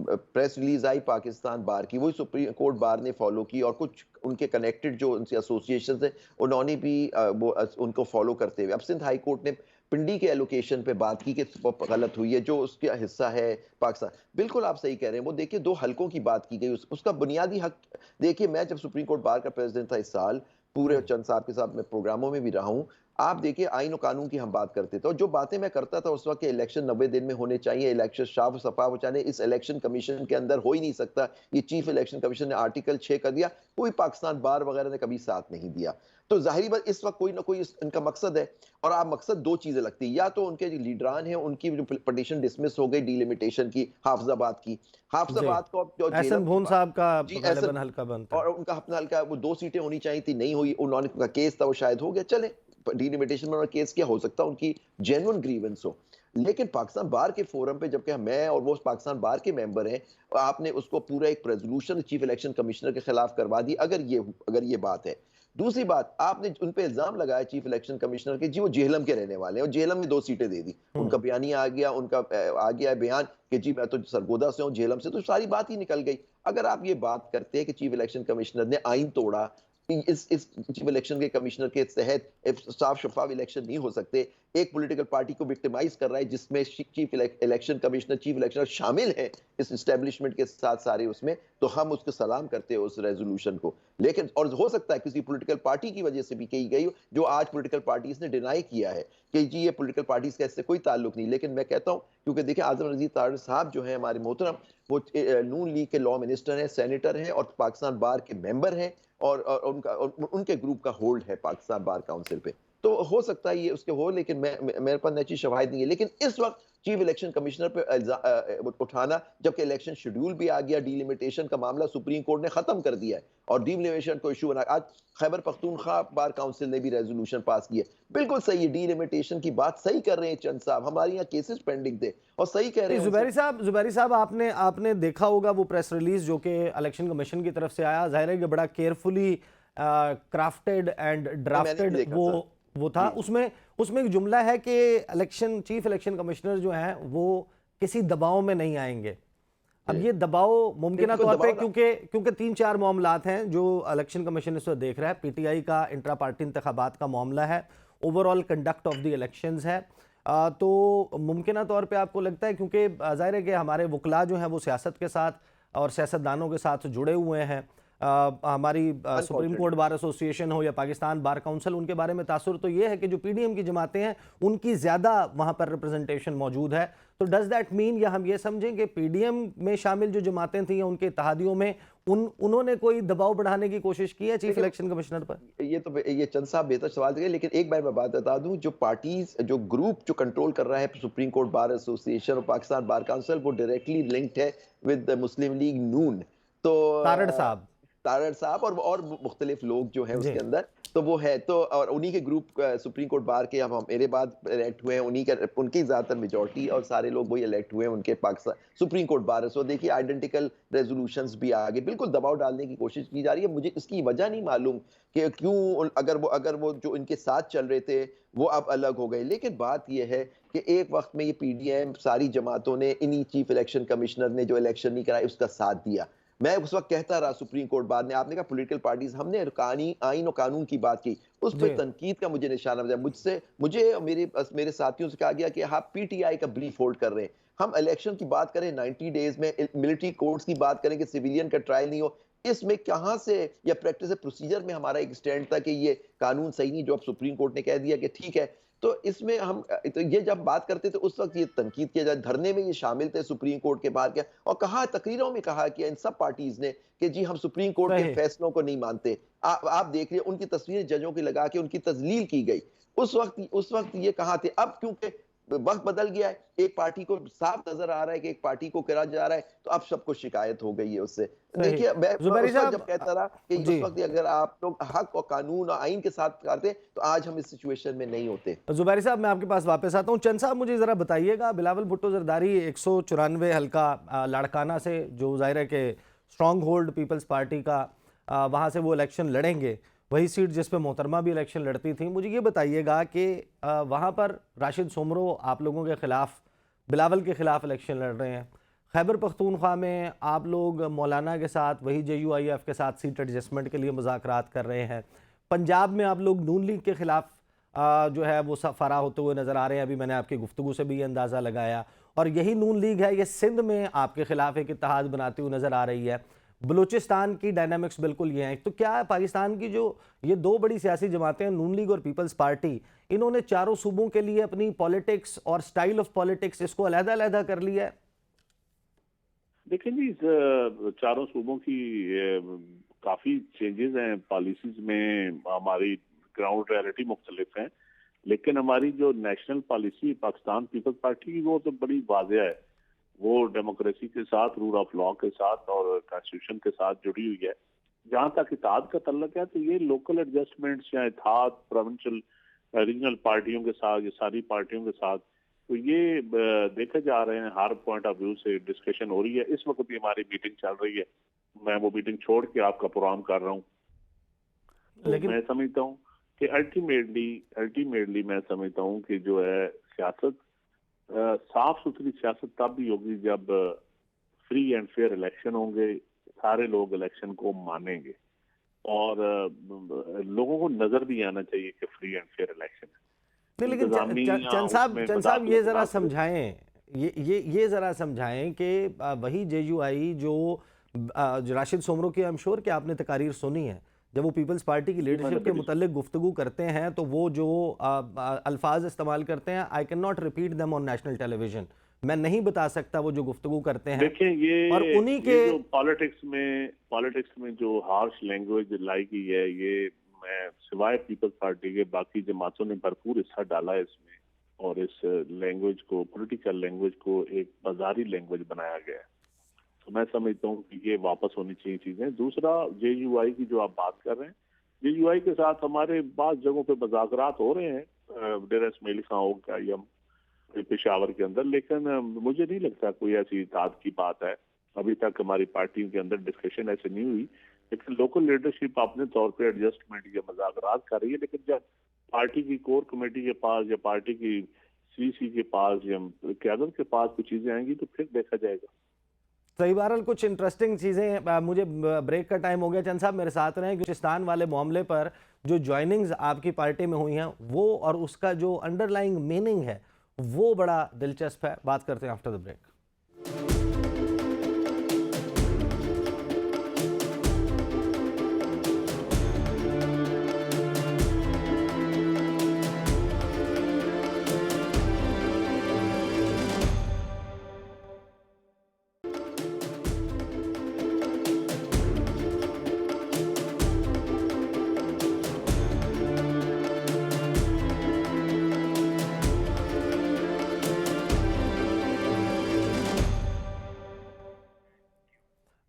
प्रेस रिलीज आई पाकिस्तान बार की, वही सुप्रीम कोर्ट बार ने फॉलो की, और कुछ उनके कनेक्टेड जो उनसे एसोसिएशन है उन्होंने भी वो उनको फॉलो करते हुए। अब सिंध हाई कोर्ट ने पिंडी के एलोकेशन पे बात की कि गलत हुई है, जो उसका हिस्सा है पाकिस्तान। बिल्कुल आप सही कह रहे हैं। वो देखिए 2 हलकों की बात की गई, उसका बुनियादी हक देखिए। मैं जब सुप्रीम कोर्ट बार का प्रेसिडेंट था इस साल, पूरे चंद साहब के साथ मैं प्रोग्रामों में भी रहा हूँ, आप देखिए आईन और कानून की हम बात करते थे, और जो बातें मैं करता था उस वक्त के इलेक्शन 90 दिन में होने चाहिए, इलेक्शन साफ सफा हो चाहिए, इस इलेक्शन कमीशन के अंदर हो ही नहीं सकता। ये चीफ इलेक्शन कमीशन ने आर्टिकल 6 कर दिया, कोई पाकिस्तान बार वगैरह ने कभी साथ नहीं दिया। तो जाहिर बात इस वक्त कोई ना कोई इनका मकसद है, और आप मकसद 2 चीजें लगती है, या तो उनके जो लीडरान हैं उनकी जो पिटीशन डिसमिस हो गई डिलिमिटेशन की, हाफिजाबाद को जो एहसन भून साहब का गलबन हल्का बनता है, और उनका अपना हल्का वो 2 सीटें होनी चाहिए थी, नहीं हुई, उन्होंने उनका केस था वो शायद हो गया, चले डिलिमिटेशन में केस क्या हो सकता, उनकी जेन्युइन ग्रीवेंस हो। लेकिन पाकिस्तान बार के फोरम पे जबकि मैं और वो पाकिस्तान बार के मेंबर हैं, आपने उसको पूरा एक रेजोल्यूशन चीफ इलेक्शन कमिश्नर के खिलाफ करवा दी, अगर ये बात है। दूसरी बात, आपने उन पे इल्जाम लगाया चीफ इलेक्शन कमिश्नर के, जी वो जेहलम के रहने वाले हैं, और जेहलम में 2 सीटें दे दी, उनका बयानिया आ गया, उनका आ गया बयान कि जी मैं तो सरगोदा से हूँ, जेहलम से, तो सारी बात ही निकल गई। अगर आप ये बात करते हैं कि चीफ इलेक्शन कमिश्नर ने आइन तोड़ा, इस चीफ इलेक्शन के कमिश्नर के तहत साफ शफाफ इलेक्शन नहीं हो सकते। एक पॉलिटिकल पार्टी को विक्टिमाइज कर रहा है जिसमें चीफ इलेक्शन कमिश्नर, चीफ इलेक्शनर शामिल है इस एस्टेब्लिशमेंट के साथ सारे उसमें, तो हम उसको सलाम करते हैं उस रेजोल्यूशन को। लेकिन और हो सकता है किसी पॉलिटिकल पार्टी की वजह से भी कही गई हो, जो आज पॉलिटिकल पार्टीज ने डिनाई किया है कि जी ये पॉलिटिकल पार्टीज का इससे कोई ताल्लुक नहीं। लेकिन मैं कहता हूं, क्योंकि देखिए आजम रजीक तारड़ साहब जो है हमारे मोहतरम, वो नून लीग के लॉ मिनिस्टर हैं, सेनेटर हैं और पाकिस्तान बार के मेंबर हैं और उनके ग्रुप का होल्ड है पाकिस्तान बार काउंसिल पे। तो हो सकता है ये उसके हो, लेकिन मेरे पास नैची शवाहिद नहीं है। लेकिन इस वक्त चीफ इलेक्शन कमिश्नर पे उठाना, जबकि इलेक्शन शेड्यूल भी आ गया, डीलिमिटेशन का मामला सुप्रीम कोर्ट ने खत्म कर दिया है और डीलिमिटेशन को इशू बना, आज खैबर पख्तूनख्वा बार काउंसिल ने भी रेजोल्यूशन पास किया। बिल्कुल सही है, डीलिमिटेशन की बात सही कर रहे हैं चंद साहब, हमारे यहाँ केसेस पेंडिंग थे और सही कह रहे हैं जुबैरी साहब, आपने देखा होगा वो प्रेस रिलीज जो कि इलेक्शन कमीशन की तरफ से आया, जाहिर है कि बड़ा केयरफुली क्राफ्टेड एंड ड्राफ्टेड वो था। उसमें एक जुमला है कि चीफ इलेक्शन कमिश्नर जो हैं वो किसी दबाव में नहीं आएंगे। अब ये दबाव मुमकिन तौर पे क्योंकि 3-4 मामलात हैं जो इलेक्शन कमीशन इस वक्त देख रहा है। पीटीआई का इंट्रा पार्टी इंतखाबात का मामला है, overall conduct of the elections है, तो मुमकिन तौर पे आपको लगता है, क्योंकि जाहिर है कि हमारे वकला जो हैं वो सियासत के साथ और सियासतदानों के साथ जुड़े हुए हैं, हमारी सुप्रीम कोर्ट बार एसोसिएशन हो या पाकिस्तान बार काउंसिल, उनके बारे में तासुर तो ये है कि जो पीडीएम की जमातें हैं उनकी ज़्यादा वहाँ पर रिप्रेजेंटेशन मौजूद है। तो डज दैट मीन, या हम ये समझें कि पीडीएम में शामिल जो जमातें थी या उनके इत्तेहादियों में उन्होंने कोई दबाव बढ़ाने की कोशिश की है चीफ इलेक्शन कमिश्नर पर? ये चंद साहब बेहतर सवाल दिए, लेकिन एक बार मैं बात बता दूं, जो पार्टीज, जो ग्रुप जो कंट्रोल कर रहा है सुप्रीम कोर्ट बार एसोसिएशन और पाकिस्तान बार काउंसिल, वो डायरेक्टली लिंक्ड है विद मुस्लिम लीग नून। तो तारड़ साहब और मुख्तलिफ लोग जो हैं उसके अंदर, तो वो है, तो और उन्हीं के ग्रुप सुप्रीम कोर्ट बार के, हम मेरे बाद इलेक्ट हुए हैं, उनकी ज्यादातर मेजॉरिटी और सारे लोग वही इलेक्ट हुए हैं उनके पाकिस्तान सुप्रीम कोर्ट बार। सो देखिए आइडेंटिकल रेजोल्यूशंस भी आगे, बिल्कुल दबाव डालने की कोशिश की जा रही है। मुझे इसकी वजह नहीं मालूम कि क्यों, अगर वो जो इनके साथ चल रहे थे वो अब अलग हो गए। लेकिन बात यह है कि एक वक्त में ये पीडीएम सारी जमातों ने, इन्हीं चीफ इलेक्शन कमिश्नर ने जो इलेक्शन नहीं कराया उसका साथ दिया। मैं उस वक्त कहता रहा सुप्रीम कोर्ट बाद ने, आपने कहा पॉलिटिकल पार्टीज, हमने आईन और कानून की बात की, उस पर तनकीद का मुझे निशाना बजाया। मुझे मेरे साथियों से कहा गया कि आप पीटीआई का ब्रीफ होल्ड कर रहे हैं। हम इलेक्शन की बात करें 90 डेज में, मिलिट्री कोर्ट्स की बात करें कि सिविलियन का ट्रायल नहीं हो, इसमें कहां से, या प्रैक्टिस प्रोसीजर में हमारा एक स्टैंड था कि ये कानून सही नहीं, जो अब सुप्रीम कोर्ट ने कह दिया कि ठीक है। तो इसमें हम तो ये जब बात करते थे उस वक्त ये तनकीद किया जाए, धरने में ये शामिल थे सुप्रीम कोर्ट के बाहर, क्या और कहा, तकरीरों में कहा कि इन सब पार्टीज ने कि जी हम सुप्रीम कोर्ट के फैसलों को नहीं मानते। आप देख रहे, उनकी तस्वीरें जजों की लगा के उनकी तजलील की गई। उस वक्त ये कहा थे। अब क्योंकि वक्त बदल गया है, एक पार्टी को साफ नजर आ रहा है कि एक पार्टी को करा जा रहा है, तो अब सबको शिकायत हो गई है उससे। देखिए मैं जब कहता रहा कि उस वक्त अगर आप लोग हक और कानून और आइन के साथ करते तो आज हम इस सिचुएशन में नहीं होते। जुबैरी साहब, मैं आपके पास वापस आता हूं। चंद साहब, मुझे जरा बताइएगा, बिलावल भुट्टो जरदारी 194 हल्का लाड़काना से, जो जाहिर है कि स्ट्रॉन्ग होल्ड पीपल्स पार्टी का, वहां से वो इलेक्शन लड़ेंगे, वही सीट जिस पे मोहतरमा भी इलेक्शन लड़ती थी। मुझे ये बताइएगा कि वहाँ पर राशिद सोमरो आप लोगों के ख़िलाफ़, बिलावल के ख़िलाफ़ इलेक्शन लड़ रहे हैं। खैबर पख्तूनख्वा में आप लोग मौलाना के साथ, वही JUIF के साथ सीट एडजस्टमेंट के लिए मुज़ाकरात कर रहे हैं। पंजाब में आप लोग नून लीग के ख़िलाफ़ जो है वो सफ़ारा होते हुए नज़र आ रहे हैं। अभी मैंने आपकी गुफ्तगू से भी ये अंदाज़ा लगाया, और यही नून लीग है, ये सिंध में आपके ख़िलाफ़ एक इत्तेहाद बनाती हुई नज़र आ रही है। बलूचिस्तान की डायनामिक्स बिल्कुल ये है। तो क्या है, पाकिस्तान की जो ये दो बड़ी सियासी जमातें हैं, नून लीग और पीपल्स पार्टी, इन्होंने चारों सूबों के लिए अपनी पॉलिटिक्स और स्टाइल ऑफ पॉलिटिक्स इसको अलग-अलग कर लिया है? देखिए जी, चारों सूबों की काफी चेंजेस हैं पॉलिसीज में, हमारी ग्राउंड रियलिटी मुख्तलिफ है, लेकिन हमारी जो national policy Pakistan peoples party की, वो तो बड़ी वाज़ेह है। वो डेमोक्रेसी के साथ, रूल ऑफ लॉ के साथ और कॉन्स्टिट्यूशन के साथ जुड़ी हुई है। जहां तक इत्तेहाद का तल्लुक है, तो ये लोकल एडजस्टमेंट्स या इत्तेहाद प्रोविंशियल रीजनल पार्टियों के साथ, ये सारी पार्टियों के साथ, तो ये देखे जा रहे हैं, हर पॉइंट ऑफ व्यू से डिस्कशन हो रही है। इस वक्त भी हमारी मीटिंग चल रही है, मैं वो मीटिंग छोड़ के आपका प्रोग्राम कर रहा हूँ। तो मैं समझता हूँ कि अल्टीमेटली मैं समझता हूँ कि जो है सियासत, साफ सुथरी सियासत तब भी होगी जब फ्री एंड फेयर इलेक्शन होंगे, सारे लोग इलेक्शन को मानेंगे। और लोगों को नजर भी आना चाहिए कि फ्री एंड फेयर इलेक्शन है। नहीं, लेकिन चंद साहब ये जरा समझाएं, ये जरा समझाएं कि वही जेयूआई जो राशिद सोमरो की, आई एम श्योर कि आपने तकारीर सुनी है, जब वो पीपल्स पार्टी की लीडरशिप के मुतालिक गुफ्तगू करते हैं तो वो जो अल्फाज इस्तेमाल करते हैं, I can not repeat them on national television, मैं नहीं बता सकता वो जो गुफ्तगू करते हैं। देखिए ये और उन्हीं के जो पॉलिटिक्स में जो हार्श लैंग्वेज लाई गई है, ये मैं सिवाय पीपल्स पार्टी के बाकी जमातों ने भरपूर हिस्सा डाला है इसमें, और इस लैंग्वेज को, पॉलिटिकल लैंग्वेज को एक बाजारी लैंग्वेज बनाया गया है। तो मैं समझता हूँ कि ये वापस होनी चाहिए चीजें। दूसरा, जेयूआई की जो आप बात कर रहे हैं, जेयूआई के साथ हमारे बाज़ जगहों पे मुज़ाकरात हो रहे हैं, डेरा इस्माइल खां हो गया या पेशावर के अंदर, लेकिन मुझे नहीं लगता कोई ऐसी इत्तेहाद की बात है। अभी तक हमारी पार्टियों के अंदर डिस्कशन ऐसे नहीं हुई, लेकिन लोकल लीडरशिप अपने तौर पे एडजस्टमेंट या मुज़ाकरात कर रही है। लेकिन जब पार्टी की कोर कमेटी के पास या पार्टी की सीसी के पास या क़यादत के पास कुछ चीजें आएंगी तो फिर देखा जाएगा। सही बहरहाल कुछ इंटरेस्टिंग चीज़ें, मुझे ब्रेक का टाइम हो गया, चंद साहब मेरे साथ रहें। बलूचिस्तान वाले मामले पर जो ज्वाइनिंग्स आपकी पार्टी में हुई हैं वो, और उसका जो अंडरलाइंग मीनिंग है वो बड़ा दिलचस्प है। बात करते हैं after the break.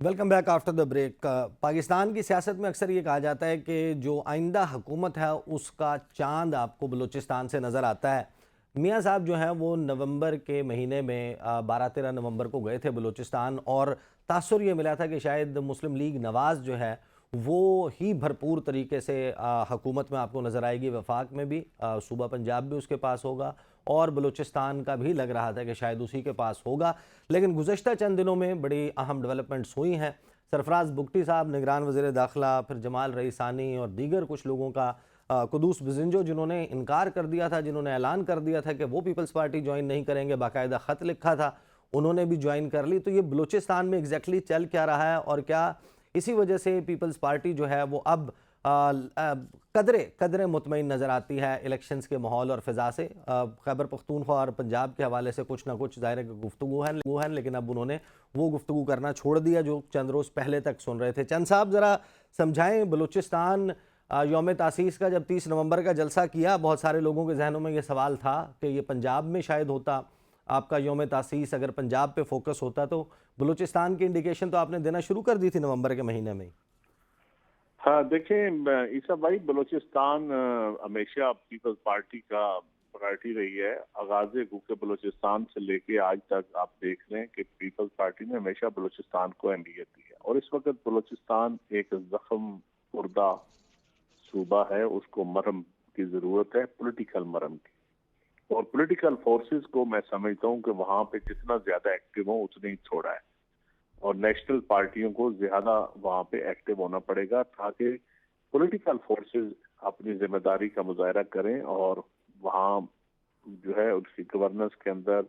Welcome back after the break. Pakistan की सियासत में अक्सर ये कहा जाता है कि जो आइंदा हुकूमत है उसका चांद आपको बलूचिस्तान से नज़र आता है। मियाँ साहब जो हैं वो नवंबर के महीने में 12-13 नवंबर को गए थे बलूचिस्तान, और तासुर ये मिला था कि शायद मुस्लिम लीग नवाज़ जो है वो ही भरपूर तरीके से हुकूमत में आपको नज़र आएगी। वफाक में भी सूबा पंजाब भी उसके पास होगा, और बलूचिस्तान का भी लग रहा था कि शायद उसी के पास होगा। लेकिन गुज़श्ता चंद दिनों में बड़ी अहम डेवलपमेंट्स हुई हैं। सरफराज बुगटी साहब निगरान वज़ीर दाखिला, फिर जमाल रईसानी और दीगर कुछ लोगों का, कुदूस बिजिंजो जिन्होंने इनकार कर दिया था, जिन्होंने ऐलान कर दिया था कि वो पीपल्स पार्टी ज्वाइन नहीं करेंगे, बाकायदा ख़त लिखा था, उन्होंने भी ज्वाइन कर ली। तो ये बलूचिस्तान में एग्जैक्टली चल क्या रहा है, और क्या इसी वजह से पीपल्स पार्टी जो है वो अब कदरे मुतमईन नज़र आती है इलेक्शंस के माहौल और फ़िज़ा से? खैबर पख्तूनख्वा और पंजाब के हवाले से कुछ ना कुछ ज़ाहिर है गुफ्तगू है, लेकिन अब उन्होंने वो गुफ्तगू करना छोड़ दिया जो चंद रोज़ पहले तक सुन रहे थे। चंद साहब ज़रा समझाएं, बलूचिस्तान यौम तासीस का जब 30 नवंबर का जलसा किया, बहुत सारे लोगों के जहनों में ये सवाल था कि ये पंजाब में शायद होता आपका यौम तासीस, अगर पंजाब पे फोकस होता तो। बलूचिस्तान की इंडिकेशन तो आपने देना शुरू कर दी थी नवंबर के महीने में। हाँ, देखें ईसा भाई, बलूचिस्तान हमेशा पीपल्स पार्टी का प्रायोरिटी रही है। आगाज़े के बलूचिस्तान से लेके आज तक आप देख रहे हैं कि पीपल्स पार्टी ने हमेशा बलूचिस्तान को अहमियत दी है, और इस वक्त बलूचिस्तान एक जख्म खुर्दा सूबा है, उसको मरहम की जरूरत है, पॉलिटिकल मरहम की। और पॉलिटिकल फोर्सेस को मैं समझता हूँ कि वहां पे जितना ज्यादा एक्टिव हो उतने ही छोड़ा है, और नेशनल पार्टियों को ज्यादा वहां पे एक्टिव होना पड़ेगा ताकि पॉलिटिकल फोर्सेस अपनी जिम्मेदारी का मुजाहरा करें, और वहाँ जो है उसकी गवर्नेंस के अंदर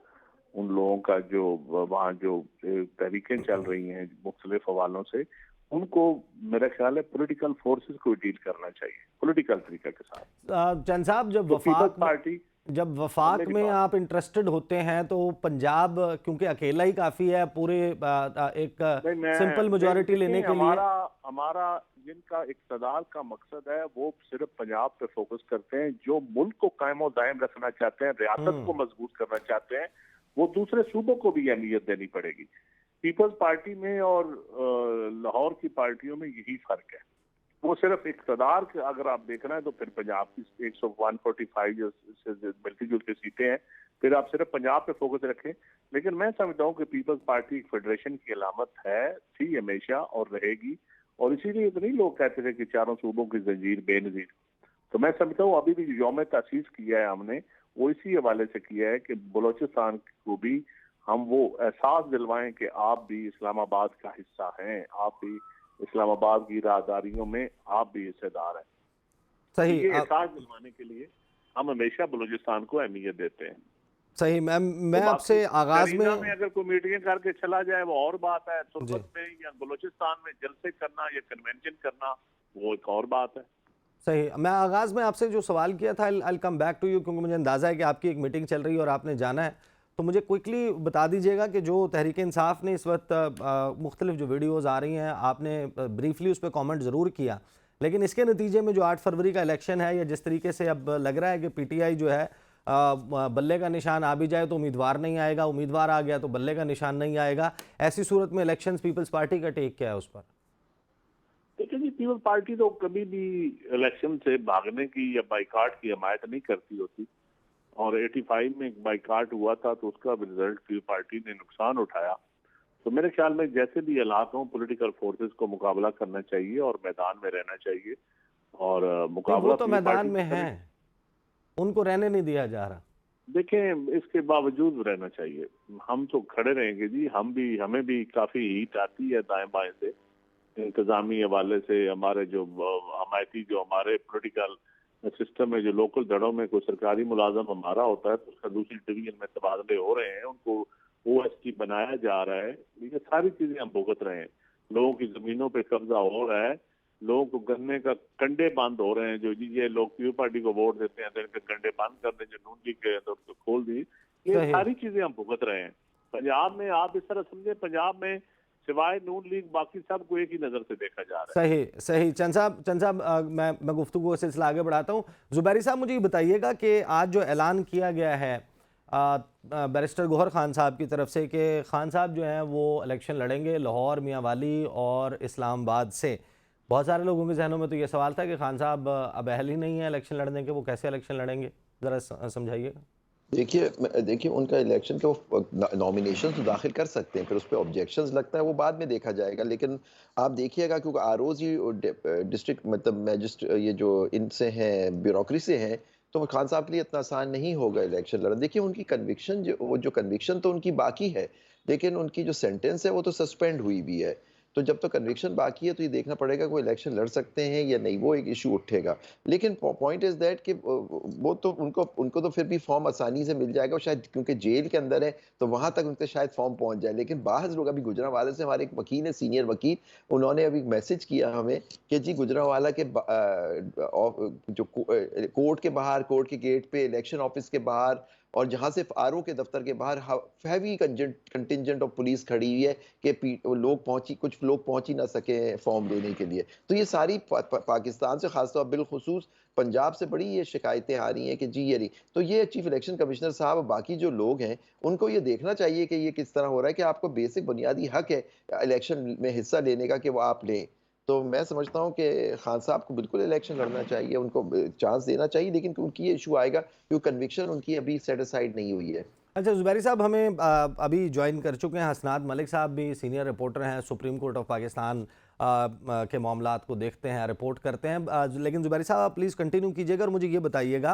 उन लोगों का जो वहाँ जो तहरीकें चल रही हैं मुख्तलिफ हवालों से, उनको मेरा ख्याल है पॉलिटिकल फोर्सेस को डील करना चाहिए पॉलिटिकल तरीके के साथ। चंद साहब, जब वफाक में आप इंटरेस्टेड होते हैं तो पंजाब क्योंकि अकेला ही काफी है पूरे एक सिंपल मेजॉरिटी लेने के लिए। हमारा जिनका इक़्तिदार का मकसद है वो सिर्फ पंजाब पे फोकस करते हैं, जो मुल्क को कायम और दायम रखना चाहते हैं, रियासत को मजबूत करना चाहते हैं, वो दूसरे सूबों को भी अहमियत देनी पड़ेगी। पीपल्स पार्टी में और लाहौर की पार्टियों में यही फर्क है। वो सिर्फ इक़्तिदार अगर आप देख रहे हैं तो फिर पंजाब की 145 से मिलती जुलती सीटें हैं, फिर आप सिर्फ पंजाब पे फोकस रखें। लेकिन मैं समझता हूँ कि पीपल्स पार्टी एक फेडरेशन की अलामत है, थी हमेशा और रहेगी, और इसीलिए इतने लोग कहते थे कि चारों सूबों की जंजीर बेनजीर। तो मैं समझता हूँ अभी भी यौम तासीस किया है हमने, वो इसी हवाले से किया है कि बलूचिस्तान को भी हम वो एहसास दिलवाएं कि आप भी इस्लामाबाद का हिस्सा हैं, आप भी इस्लामाबाद की राहदारियों में आप भी हिस्सेदार हैं। सही, ये एहसास दिलवाने के लिए हम हमेशा बलूचिस्तान को अहमियत देते हैं। सही। मैं आपसे आगाज में अगर कोई मीटिंग करके चला जाए वो और बात है, तुर्बत में या बलूचिस्तान में जलसे करना या कन्वेंशन करना वो एक और बात है। सही। मैं आगाज़ में आपसे जो सवाल किया था, आई कम बैक टू यू, क्योंकि मुझे अंदाज़ा है कि आपकी एक मीटिंग चल रही है और आपने जाना है, तो मुझे क्विकली बता दीजिएगा कि जो तहरीक इंसाफ ने इस वक्त मुख्तलिफ जो वीडियोज़ आ रही हैं, आपने ब्रीफली उस पर कॉमेंट ज़रूर किया, लेकिन इसके नतीजे में जो 8 फरवरी का इलेक्शन है, या जिस तरीके से अब लग रहा है कि PTI जो है बल्ले का निशान आ भी जाए तो उम्मीदवार नहीं आएगा, उम्मीदवार आ गया तो बल्ले का निशान नहीं आएगा, ऐसी सूरत में इलेक्शंस पीपल्स पार्टी का टेक क्या है उस पर? देखिए जी, पीपल्स पार्टी तो कभी भी इलेक्शन से भागने की या बाइकाट की हमायत नहीं करती होती, और 85 में बाइकाट हुआ था तो उसका रिजल्ट पीपल्स पार्टी ने नुकसान उठाया। तो मेरे ख्याल में जैसे भी हालात हों, पॉलिटिकल फोर्सेस को मुकाबला करना चाहिए और मैदान में रहना चाहिए, और मुकाबला वो तो मैदान में है, उनको रहने नहीं दिया जा रहा। देखें, इसके बावजूद रहना चाहिए। हम तो खड़े रहेंगे जी, हमें भी काफी हीट आती है दाएं बाएं से, इंतजामी हवाले से। हमारे जो हमायती जो हमारे पॉलिटिकल सिस्टम में जो लोकल जड़ों में कोई सरकारी मुलाजम हमारा होता है तो उसका दूसरी डिवीजन में तबादले हो रहे हैं, उनको OST बनाया जा रहा है, ये सारी चीजें हम भुगत रहे हैं। लोगों की जमीनों पे कब्जा हो रहा है, लोगों को गन्ने का कंडे बंद हो रहे हैं। जो जी ये लोग पीपल्स पार्टी को वोट देते हैं तो इनके कंडे बंद कर दें, जो नून लीग के तो खोल दी, ये सारी चीजें हम भुगत रहे हैं। पंजाब में आप इस तरह समझे, पंजाब में सिवाय नून लीग बाकी सबको एक ही नजर से देखा जा रहा है। सही। चंद साहब, मैं गुफ्तगू का सिलसिला आगे बढ़ाता हूँ। जुबैरी साहब, मुझे ये बताइएगा कि आज जो ऐलान किया गया है बैरिस्टर गौहर खान साहब की तरफ से कि खान साहब जो हैं वो इलेक्शन लड़ेंगे लाहौर, मियांवाली और इस्लामाबाद से, बहुत सारे लोगों के जहनों में तो ये सवाल था कि खान साहब अब अहल ही नहीं है इलेक्शन लड़ने के, वो कैसे इलेक्शन लड़ेंगे, ज़रा समझाइएगा। देखिए उनका इलेक्शन के वो नॉमिनेशन तो दाखिल कर सकते हैं, फिर उस पर ऑब्जेक्शंस लगता है वो बाद में देखा जाएगा। लेकिन आप देखिएगा क्योंकि ROs ही डिस्ट्रिक्ट मतलब मैजिस्ट्रेट ये जो इनसे हैं ब्यूरोक्रेसी से हैं, तो खान साहब के लिए इतना आसान नहीं होगा इलेक्शन लड़ना। देखिए उनकी कन्विक्शन जो कन्विक्शन तो उनकी बाकी है, लेकिन उनकी जो सेंटेंस है वो तो सस्पेंड हुई भी है। तो जब तो कन्विक्शन बाकी है तो ये देखना पड़ेगा कि वो इलेक्शन लड़ सकते हैं या नहीं, वो एक इशू उठेगा। लेकिन पॉइंट इज दैट कि वो तो उनको तो फिर भी फॉर्म आसानी से मिल जाएगा, शायद क्योंकि जेल के अंदर है तो वहां तक उनके शायद फॉर्म पहुंच जाए। लेकिन बाहर लोग, अभी गुजरांवाला से हमारे एक वकील है, सीनियर वकील, उन्होंने अभी मैसेज किया हमें कि जी गुजरांवाला के जो कोर्ट के बाहर, कोर्ट के गेट पे, इलेक्शन ऑफिस के बाहर और जहां से RO के दफ्तर के बाहर हैवी कंटिंजेंट ऑफ पुलिस खड़ी हुई है कि कुछ लोग पहुंच ही ना सके फॉर्म देने के लिए। तो ये सारी पाकिस्तान से खासतौर बिलखुसूस पंजाब से बड़ी ये शिकायतें आ रही हैं कि जी ये नहीं। तो ये चीफ इलेक्शन कमिश्नर साहब, बाकी जो लोग हैं, उनको ये देखना चाहिए कि ये किस तरह हो रहा है, कि आपको बेसिक बुनियादी हक है इलेक्शन में हिस्सा लेने का कि वो आप लें। तो मैं समझता हूं कि खान साहब को बिल्कुल इलेक्शन लड़ना चाहिए, उनको चांस देना चाहिए, लेकिन उनकी ये इशू आएगा क्योंकि कन्विक्शन उनकी अभी सेटिस्फाइड नहीं हुई है। अच्छा जुबैरी साहब, हमें अभी ज्वाइन कर चुके हैं हसनात मलिक साहब, भी सीनियर रिपोर्टर हैं, सुप्रीम कोर्ट ऑफ पाकिस्तान के मामलात को देखते हैं, रिपोर्ट करते हैं। लेकिन जुबैरी साहब आप प्लीज़ कंटिन्यू कीजिएगा और मुझे ये बताइएगा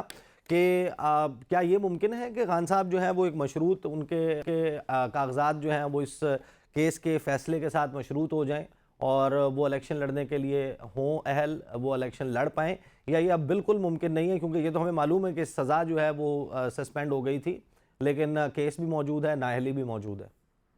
कि क्या ये मुमकिन है कि खान साहब जो हैं वो एक मशरूत, उनके कागजात जो हैं वो इस केस के फैसले के साथ मशरूत हो जाएँ और वो इलेक्शन लड़ने के लिए हों अहल, वो इलेक्शन लड़ पाएँ, या ये अब बिल्कुल मुमकिन नहीं है? क्योंकि ये तो हमें मालूम है कि सज़ा जो है वो सस्पेंड हो गई थी, लेकिन केस भी मौजूद है, नाअहली भी मौजूद है।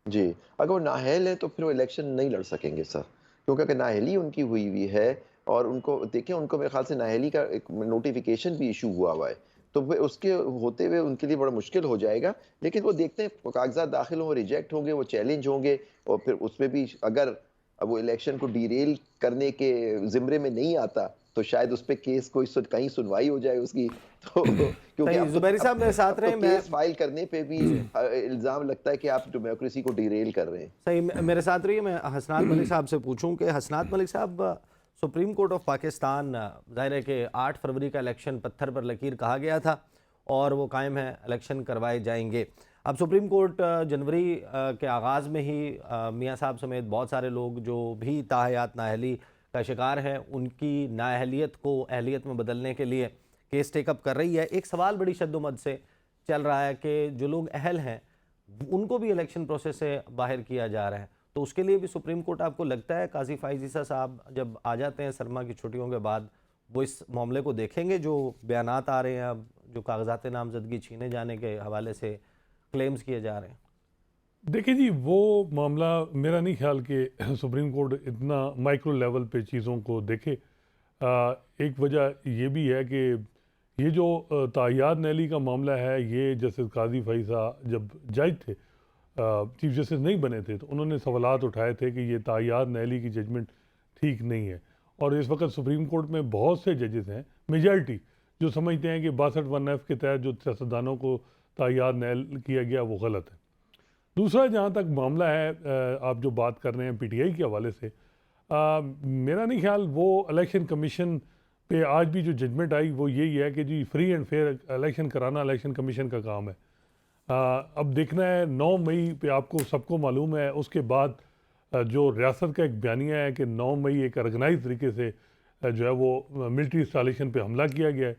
जी, अगर वो नाअहल है तो फिर वो इलेक्शन नहीं लड़ सकेंगे सर, क्योंकि अगर नाअहली उनकी हुई है और उनको देखिए, उनको मेरे ख्याल से नाअहली का एक नोटिफिकेशन भी इशू हुआ है, तो फिर उसके होते हुए उनके लिए बड़ा मुश्किल हो जाएगा। लेकिन वो देखते हैं कागजात दाखिल हों, रिजेक्ट होंगे, वो चैलेंज होंगे, और फिर उसमें भी अगर वो इलेक्शन को डीरेल करने के जिम्मे में नहीं आता तो शायद उस पे केस कहीं सुनवाई हो जाए उसकी। तो क्योंकि जुबैरी साहब मेरे साथ रहे, केस फाइल करने पे भी इल्जाम लगता है कि आप डेमोक्रेसी को डीरेल कर रहे हैं। सही, मेरे साथ रहिए। मैं हसनात मलिक साहब से पूछूं कि हसनात मलिक साहब, सुप्रीम कोर्ट ऑफ पाकिस्तान, जाहिर है कि 8 फरवरी का इलेक्शन पत्थर पर लकीर कहा गया था और वो कायम है, इलेक्शन करवाए जाएंगे। अब सुप्रीम कोर्ट जनवरी के आगाज़ में ही मियाँ साहब समेत बहुत सारे लोग जो भी ताहयात नाअहली का शिकार है, उनकी नाअहलियत को अहलियत में बदलने के लिए केस टेकअप कर रही है। एक सवाल बड़ी शद्दोमद से चल रहा है कि जो लोग अहल हैं उनको भी इलेक्शन प्रोसेस से बाहर किया जा रहा है, तो उसके लिए भी सुप्रीम कोर्ट आपको लगता है काजी फाइज ईसा साहब जब आ जाते हैं सरमा की छुट्टियों के बाद वो इस मामले को देखेंगे, जो बयानात आ रहे हैं अब, जो कागजात नामजदगी छीने जाने के हवाले से क्लेम्स किए जा रहे हैं? देखिए जी, वो मामला मेरा नहीं ख्याल कि सुप्रीम कोर्ट इतना माइक्रो लेवल पे चीज़ों को देखे। एक वजह ये भी है कि ये जो तायाद नैली का मामला है, ये जस्टिस काजी फैज़ा जब जज थे, चीफ जस्टिस नहीं बने थे, तो उन्होंने सवालात उठाए थे कि ये तायाद नैली की जजमेंट ठीक नहीं है। और इस वक्त सुप्रीम कोर्ट में बहुत से जजेस हैं, मेजॉरिटी, जो समझते हैं कि 62(1)(f) के तहत जो सियासतदानों को तायाद नैल किया गया वो गलत है। दूसरा, जहाँ तक मामला है, आप जो बात कर रहे हैं पीटीआई के हवाले से, मेरा नहीं ख्याल वो इलेक्शन कमीशन पे आज भी जो जजमेंट आई वो यही है कि जी फ्री एंड फेयर इलेक्शन कराना इलेक्शन कमीशन का काम है। अब देखना है 9 मई पे, आपको सबको मालूम है, उसके बाद जो रियासत का एक बयानिया है कि 9 मई एक ऑर्गेनाइज तरीके से जो है वो मिलिट्री इंस्टॉलेशन पे हमला किया गया है।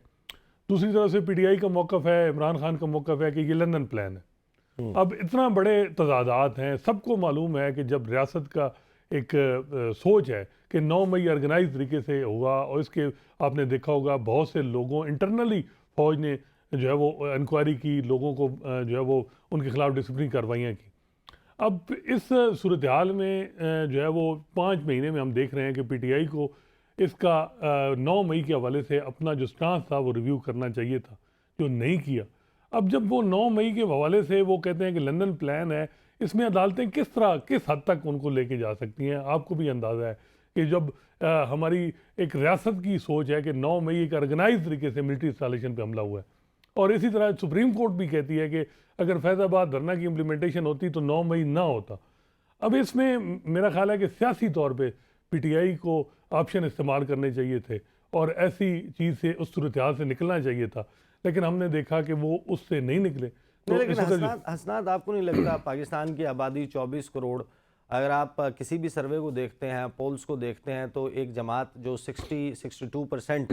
दूसरी तरफ से पीटीआई का मौक़िफ़ है, इमरान खान का मौक़िफ़ है कि ये लंदन प्लान है। अब इतना बड़े तजादात हैं, सबको मालूम है कि जब रियासत का एक सोच है कि 9 मई ऑर्गेनाइज तरीके से हुआ, और इसके आपने देखा होगा बहुत से लोगों इंटरनली फ़ौज ने जो है वो इंक्वायरी की, लोगों को जो है वो उनके खिलाफ डिसिप्लिन कार्रवाइयाँ की। अब इस सूरत हाल में जो है वो 5 महीने में हम देख रहे हैं कि पीटीआई को इसका 9 मई के हवाले से अपना जो स्टांस था वो रिव्यू करना चाहिए था, जो नहीं किया। अब जब वो 9 मई के हवाले से वो कहते हैं कि लंदन प्लान है, इसमें अदालतें किस तरह, किस हद तक उनको लेके जा सकती हैं? आपको भी अंदाज़ा है कि जब हमारी एक रियासत की सोच है कि 9 मई एक ऑर्गेनाइज तरीके से मिलिट्री इंस्टॉलेशन पे हमला हुआ है, और इसी तरह सुप्रीम कोर्ट भी कहती है कि अगर फैज़ाबाद धरना की इम्प्लीमेंटेशन होती तो 9 मई ना होता। अब इसमें मेरा ख्याल है कि सियासी तौर पे पीटीआई को ऑप्शन इस्तेमाल करने चाहिए थे और ऐसी चीज़ से, उस सूरत हाल से निकलना चाहिए था, लेकिन हमने देखा कि वो उससे नहीं निकले। तो लेकिन हसनात, आपको नहीं लगता पाकिस्तान की आबादी 24 करोड़, अगर आप किसी भी सर्वे को देखते हैं, पोल्स को देखते हैं, तो एक जमात जो 62%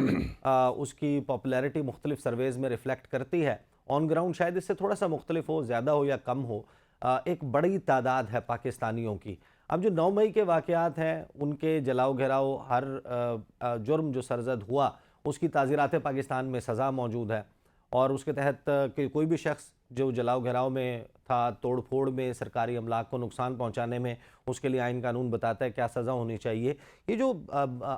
उसकी पॉपुलैरिटी मुख्तलिफ सर्वेज़ में रिफ्लेक्ट करती है, ऑन ग्राउंड शायद इससे थोड़ा सा मुख्तलिफ हो, ज़्यादा हो या कम हो, एक बड़ी तादाद है पाकिस्तानियों की। अब जो 9 मई के वाक़यात हैं, उनके जलाओ घिराओ, हर जुर्म जो सरजद हुआ उसकी ताज़ीरात पाकिस्तान में सज़ा मौजूद है, और उसके तहत कि कोई भी शख्स जो जलाओ घिराव में था, तोड़ फोड़ में, सरकारी अमलाक को नुकसान पहुंचाने में, उसके लिए आइन कानून बताता है क्या सज़ा होनी चाहिए। ये जो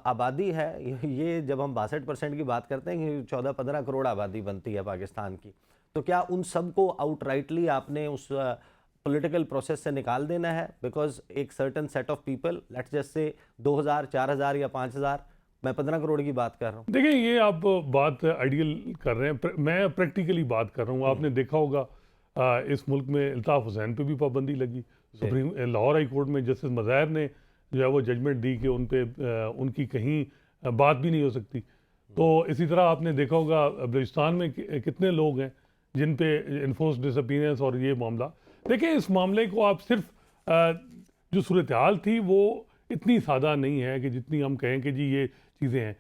आबादी है, ये जब हम 62% की बात करते हैं कि 14-15 करोड़ आबादी बनती है पाकिस्तान की, तो क्या उन सब को आउटराइटली आपने उस पॉलिटिकल प्रोसेस से निकाल देना है? बिकॉज एक certain set of people, let's just say 2000, 4000 या 5000, मैं 15 करोड़ की बात कर रहा हूँ। देखिए, ये आप बात आइडियल कर रहे हैं, मैं प्रैक्टिकली बात कर रहा हूँ। आपने देखा होगा इस मुल्क में अल्ताफ़ हुसैन पे भी पाबंदी लगी। सुप्रीम लाहौर हाई कोर्ट में जस्टिस मज़ाहिर ने जो है वो जजमेंट दी कि उन पे उनकी कहीं बात भी नहीं हो सकती। तो इसी तरह आपने देखा होगा बलूचिस्तान में कितने लोग हैं जिन पे इन्फोर्स डिसअपीयरेंस और ये मामला। देखिए, इस मामले को आप सिर्फ जो सूरत हाल थी वो इतनी सादा नहीं है कि जितनी हम कहें कि जी ये चीज़ें हैं।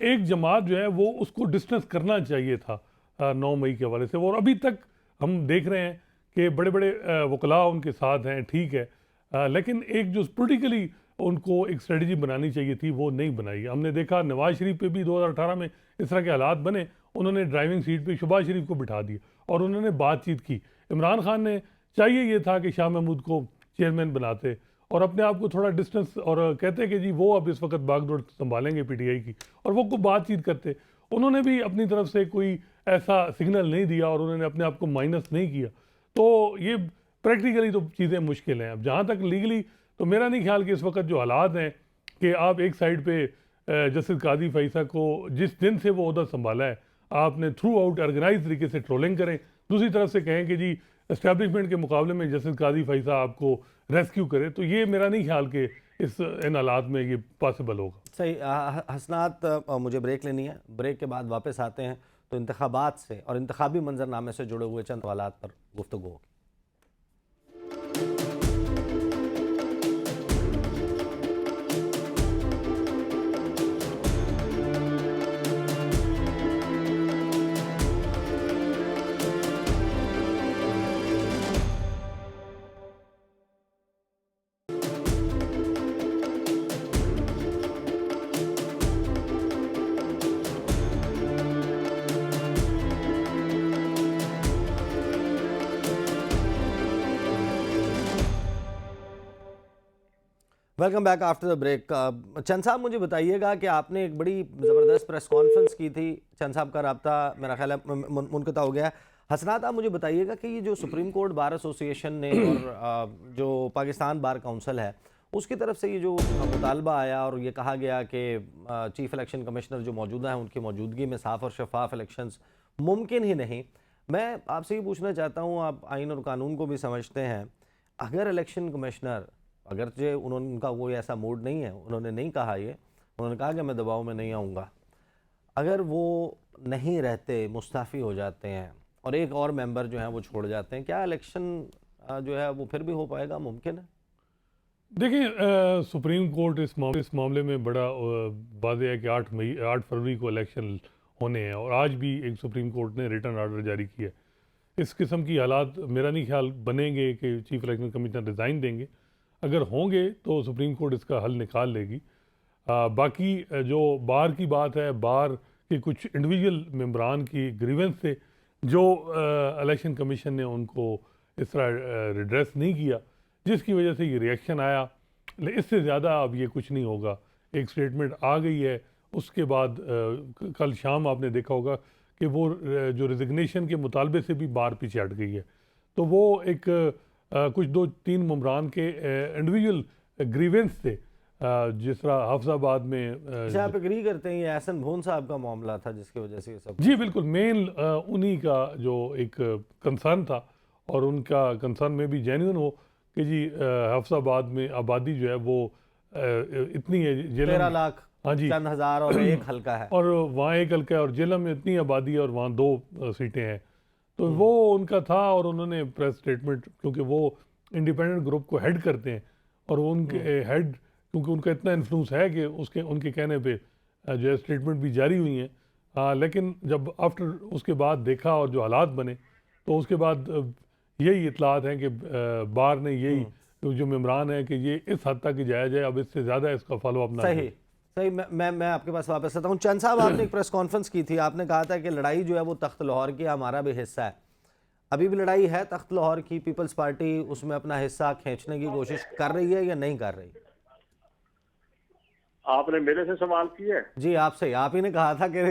एक जमात जो है वो उसको डिस्टेंस करना चाहिए था 9 मई के हवाले से, और अभी तक हम देख रहे हैं कि बड़े बड़े वकला उनके साथ हैं, ठीक है, लेकिन एक जो पोलिटिकली उनको एक स्ट्रेटजी बनानी चाहिए थी वो नहीं बनाई। हमने देखा नवाज शरीफ पे भी 2018 में इस तरह के हालात बने, उन्होंने ड्राइविंग सीट पे शहबाज शरीफ को बिठा दिया और उन्होंने बातचीत की। इमरान खान ने चाहिए ये था कि शाह महमूद को चेयरमैन बनाते और अपने आप को थोड़ा डिस्टेंस, और कहते कि जी वो अब इस वक्त बागडोर संभालेंगे पीटीआई की, और वो को बातचीत करते। उन्होंने भी अपनी तरफ से कोई ऐसा सिग्नल नहीं दिया और उन्होंने अपने आप को माइनस नहीं किया। तो ये प्रैक्टिकली तो चीज़ें मुश्किल हैं। अब जहाँ तक लीगली, तो मेरा नहीं ख्याल कि इस वक्त जो हालात हैं कि आप एक साइड पे जस्टिस काजी फैज़ा को जिस दिन से वो उहदा संभाला है आपने थ्रू आउट ऑर्गेनाइज तरीके से ट्रोलिंग करें, दूसरी तरफ से कहें कि जी एस्टैब्लिशमेंट के मुकाबले में जस्टिस काजी फैज़ा आपको रेस्क्यू करे, तो ये मेरा नहीं ख्याल कि इन हालात में ये पॉसिबल होगा। सही। हसनात, मुझे ब्रेक लेनी है, ब्रेक के बाद वापस आते हैं तो इंतखाबात से और इंतखाबी मंजरनामे से जुड़े हुए चंद सवालात पर गुफ्तगू होगी। Welcome back after the break. Chand साहब, मुझे बताइएगा कि आपने एक बड़ी ज़बरदस्त प्रेस कॉन्फ्रेंस की थी। चंद साहब का रब्ता मेरा ख्याल है मुनक़ता हो गया है। हसनात, आप मुझे बताइएगा कि ये जो सुप्रीम कोर्ट बार एसोसिएशन ने और जो पाकिस्तान बार काउंसिल है उसकी तरफ से ये जो मुतालबा आया और ये कहा गया कि चीफ इलेक्शन कमिश्नर जो मौजूदा हैं उनकी मौजूदगी में साफ़ और शफाफ इलेक्शंस मुमकिन ही नहीं। मैं आपसे ये पूछना चाहता हूँ, आप आइन और कानून को भी समझते हैं, अगर इलेक्शन कमिश्नर, अगरचे उनका कोई ऐसा मूड नहीं है, उन्होंने नहीं कहा ये, उन्होंने कहा कि मैं दबाव में नहीं आऊँगा, अगर वो नहीं रहते, मुस्ताफ़ी हो जाते हैं और एक और मेंबर जो है वो छोड़ जाते हैं, क्या इलेक्शन जो है वो फिर भी हो पाएगा, मुमकिन है? देखिए, सुप्रीम कोर्ट इस मामले में बड़ा वाज़ेह है कि 8 फरवरी को इलेक्शन होने हैं और आज भी एक सुप्रीम कोर्ट ने रिटर्न आर्डर जारी किया है। इस किस्म की हालात मेरा नहीं ख्याल बनेंगे कि चीफ इलेक्शन कमिश्नर रिज़ाइन देंगे। अगर होंगे तो सुप्रीम कोर्ट इसका हल निकाल लेगी। बाकी जो बार की बात है, बार के कुछ इंडिविजुअल मेंबरान की ग्रीवेंस से जो इलेक्शन कमीशन ने उनको इस तरह रिड्रेस नहीं किया, जिसकी वजह से ये रिएक्शन आया। इससे ज़्यादा अब ये कुछ नहीं होगा। एक स्टेटमेंट आ गई है, उसके बाद कल शाम आपने देखा होगा कि वो जो रिजिग्नेशन के मुतालबे से भी बार पीछे हट गई है। तो वो एक कुछ 2-3 मम्बरान के इंडिविजुअल ग्रीवेंस थे, जिस तरह हाफिजाबाद में आप एग्री करते हैं ये एहसन भून साहब का मामला था जिसकी वजह से ये सब? जी बिल्कुल, मेन उन्हीं का जो एक कंसर्न था और उनका कंसर्न में भी जेन्युइन हो कि जी हाफिजाबाद में आबादी जो है वो इतनी है, 13 लाख, हाँ जी, चंद हज़ार और एक हल्का है, और वहाँ एक हल्का है और जेलम में इतनी आबादी है और वहाँ 2 सीटें हैं। तो वो उनका था और उन्होंने प्रेस स्टेटमेंट, क्योंकि वो इंडिपेंडेंट ग्रुप को हेड करते हैं और वो उनके हेड, क्योंकि उनका इतना इन्फ्लुएंस है कि उनके कहने पे जो है स्टेटमेंट भी जारी हुई हैं। लेकिन जब आफ्टर उसके बाद देखा और जो हालात बने तो उसके बाद यही इतलात हैं कि बार ने यही जो मेम्बरान है कि ये इस हद तक ही जाया जाए, अब इससे ज़्यादा इसका फॉलो अप ना। सही। मैं आपके पास वापस आता हूँ। चंद साहब, आपने एक प्रेस कॉन्फ्रेंस की थी, आपने कहा था कि लड़ाई जो है वो तख्त लाहौर की हमारा भी हिस्सा है। अभी भी लड़ाई है तख्त लाहौर की? पीपल्स पार्टी उसमें अपना हिस्सा खींचने की कोशिश कर रही है या नहीं कर रही? आपने मेरे से सवाल किया है? जी आपसे ही। आप ही ने कहा था कि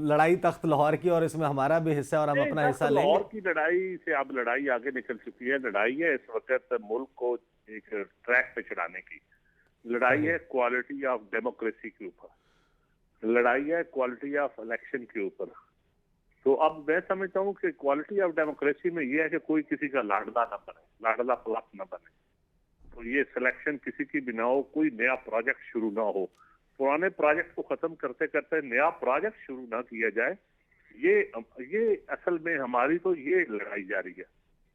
लड़ाई तख्त लाहौर की और इसमें हमारा भी हिस्सा है और हम अपना हिस्सा लेंगे। लाहौर की लड़ाई से अब लड़ाई आगे निकल चुकी है। लड़ाई है इस वक्त मुल्क को एक ट्रैक पे चढ़ाने की। लड़ाई है क्वालिटी ऑफ डेमोक्रेसी के ऊपर, लड़ाई है क्वालिटी ऑफ इलेक्शन के ऊपर। तो अब मैं समझता हूँ कि क्वालिटी ऑफ डेमोक्रेसी में यह है कि कोई किसी का लाडला ना बने, लाडला फ्लॉप ना बने। तो ये सिलेक्शन किसी की भी ना हो, कोई नया प्रोजेक्ट शुरू ना हो, पुराने प्रोजेक्ट को खत्म करते करते नया प्रोजेक्ट शुरू ना किया जाए। ये असल में हमारी तो ये लड़ाई जारी है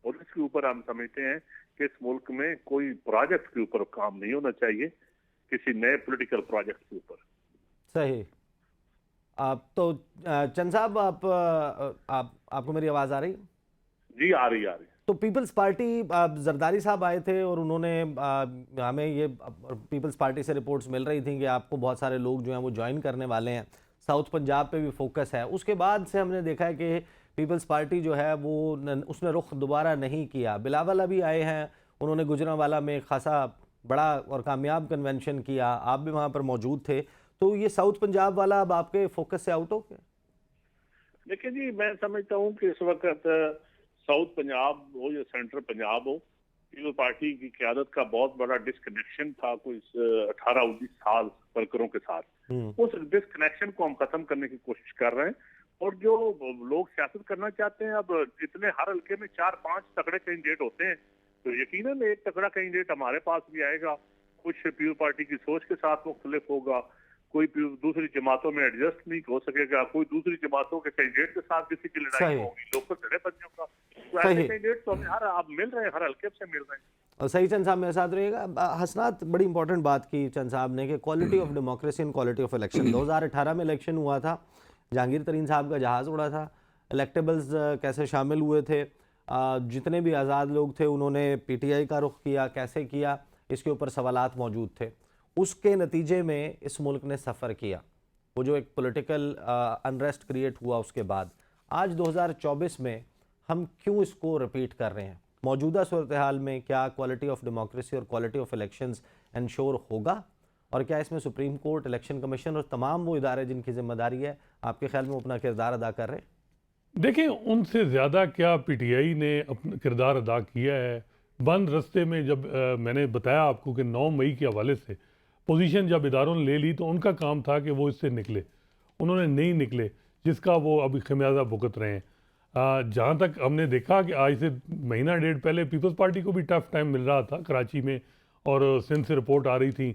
और इसके ऊपर हम समझते हैं कि इस मुल्क में कोई प्रोजेक्ट के ऊपर काम नहीं होना चाहिए, किसी नए पॉलिटिकल प्रोजेक्ट के ऊपर। सही। आप तो चंद साहब, आपको मेरी आवाज़ आ रही? जी आ रही। तो पीपल्स पार्टी, जरदारी साहब आए थे और उन्होंने हमें ये पीपल्स पार्टी से रिपोर्ट्स मिल रही थी कि आपको बहुत सारे लोग जो हैं वो ज्वाइन करने वाले हैं, साउथ पंजाब पे भी फोकस है। उसके बाद से हमने देखा है कि पीपल्स पार्टी जो है वो उसने रुख दोबारा नहीं किया। बिलावल अभी आए हैं, उन्होंने गुजरांवाला में खासा बड़ा और कामयाब कन्वेंशन किया, आप भी वहाँ पर मौजूद थे। तो ये साउथ पंजाब वाला अब आपके फोकस से आउट हो गया? देखिए जी, मैं समझता हूँ कि इस वक्त साउथ पंजाब हो या सेंट्रल पंजाब हो, पीपल पार्टी की क़यादत का बहुत बड़ा डिस्कनेक्शन था कोई 18-19 साल वर्करों के साथ। उस डिस्कनेक्शन को हम खत्म करने की कोशिश कर रहे हैं और जो लोग सियासत करना चाहते हैं, अब इतने हर हल्के में 4-5 तगड़े कैंडिडेट होते हैं, तो यकीनन एक तगड़ा कैंडिडेट हमारे पास भी आएगा। कुछ पीपल पार्टी की सोच के साथ मुख्तलिफ होगा, कोई दूसरी जमातों में एडजस्ट नहीं हो सकेगा, कोई दूसरी जमातों के कैंडिडेट के साथ किसी की लड़ाई होगी, लोकल लड़े बच्चों का। तो ऐसे कैंडिडेट तो हमें आप मिल रहे हैं, हर हल्के से मिल रहे हैं। और सही। चंद साहब मेरे साथ रहिएगा। हसनात, बड़ी इंपॉर्टेंट बात की चंद साहब ने कि quality of democracy and quality of election. 2018 में इलेक्शन हुआ था, जहांगीर तरीन साहब का जहाज़ उड़ा था, इलेक्टेबल्स कैसे शामिल हुए थे, जितने भी आज़ाद लोग थे उन्होंने PTI का रुख किया, कैसे किया, इसके ऊपर सवालात मौजूद थे। उसके नतीजे में इस मुल्क ने सफ़र किया, वो जो एक पॉलिटिकल अनरेस्ट क्रिएट हुआ उसके बाद। आज 2024 में हम क्यों इसको रिपीट कर रहे हैं? मौजूदा सूरत हाल में क्या क्वालिटी ऑफ डेमोक्रेसी और क्वालिटी ऑफ इलेक्शंस इंश्योर होगा? और क्या इसमें सुप्रीम कोर्ट, इलेक्शन कमीशन और तमाम वो इदारे जिनकी जिम्मेदारी है, आपके ख्याल में वो अपना किरदार अदा कर रहे हैं? देखिए, उनसे ज़्यादा क्या पीटीआई ने अपना किरदार अदा किया है। बंद रस्ते में जब मैंने बताया आपको कि 9 मई के हवाले से पोजीशन जब इदारों ने ले ली तो उनका काम था कि वो इससे निकले, उन्होंने नहीं निकले, जिसका वो अभी खमियाजा भुगत रहे हैं। जहाँ तक हमने देखा कि आज से महीना डेढ़ पहले पीपल्स पार्टी को भी टफ टाइम मिल रहा था कराची में, और सिंध से रिपोर्ट आ रही थी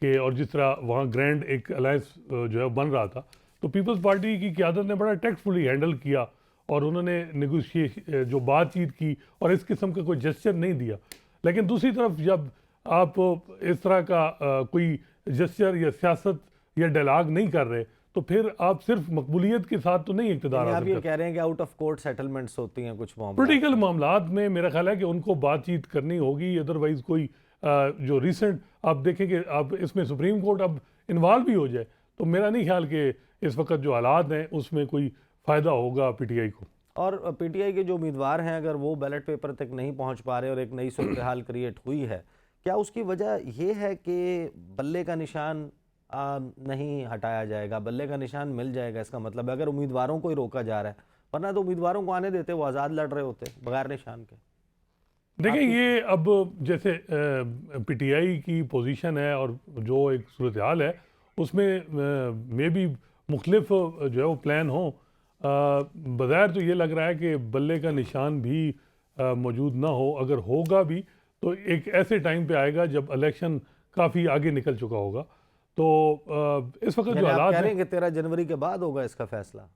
कि और जिस तरह वहाँ ग्रैंड एक अलायंस जो है बन रहा था, तो पीपल्स पार्टी की क़यादत ने बड़ा टैक्टफुली हैंडल किया और उन्होंने नेगोशिएशन जो बातचीत की और इस किस्म का कोई जेस्चर नहीं दिया। लेकिन दूसरी तरफ जब आप इस तरह का कोई जेस्चर या सियासत या डायलॉग नहीं कर रहे, तो फिर आप सिर्फ मकबूलियत के साथ तो नहीं इक़्तिदार आप ये कह रहे हैं कि आउट ऑफ कोर्ट सेटलमेंट्स होती हैं कुछ पॉलिटिकल मामलात में। मेरा ख्याल है कि उनको बातचीत करनी होगी, अदरवाइज़ कोई जो रिसेंट आप देखें कि आप इसमें सुप्रीम कोर्ट अब इन्वॉल्व भी हो जाए, तो मेरा नहीं ख्याल कि इस वक्त जो हालात हैं उसमें कोई फ़ायदा होगा पीटीआई को। और पीटीआई के जो उम्मीदवार हैं, अगर वो बैलेट पेपर तक नहीं पहुंच पा रहे और एक नई सूरत हाल क्रिएट हुई है, क्या उसकी वजह ये है कि बल्ले का निशान नहीं हटाया जाएगा, बल्ले का निशान मिल जाएगा? इसका मतलब अगर उम्मीदवारों को ही रोका जा रहा है, वरना तो उम्मीदवारों को आने देते, वो आज़ाद लड़ रहे होते बगैर निशान के। देखिए, ये अब जैसे पीटीआई की पोजीशन है और जो एक सूरत हाल है उसमें मे भी मुख्तलिफ जो है वो प्लान हो। बज़ाहिर तो ये लग रहा है कि बल्ले का निशान भी मौजूद ना हो, अगर होगा भी तो एक ऐसे टाइम पे आएगा जब इलेक्शन काफ़ी आगे निकल चुका होगा। तो इस वक्त जो हालात हैं कि 13 जनवरी के बाद होगा इसका फैसला।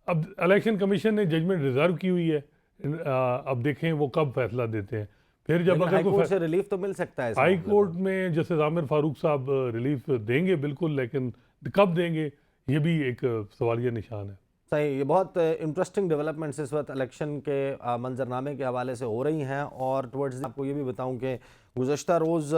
अब इलेक्शन कमीशन ने जजमेंट रिजर्व की हुई है, अब देखें वो कब फैसला देते हैं। फिर जब अगर कोई से रिलीफ तो मिल सकता है, हाई कोर्ट में जस्टिस आमिर फारूक साहब रिलीफ देंगे बिल्कुल, लेकिन कब देंगे ये भी एक सवालिया निशान है। सही, ये बहुत इंटरेस्टिंग डेवलपमेंट्स इस वक्त इलेक्शन के मंजरनामे के हवाले से हो रही हैं। और टुवर्ड्स आपको ये भी बताऊं कि गुज़श्ता रोज़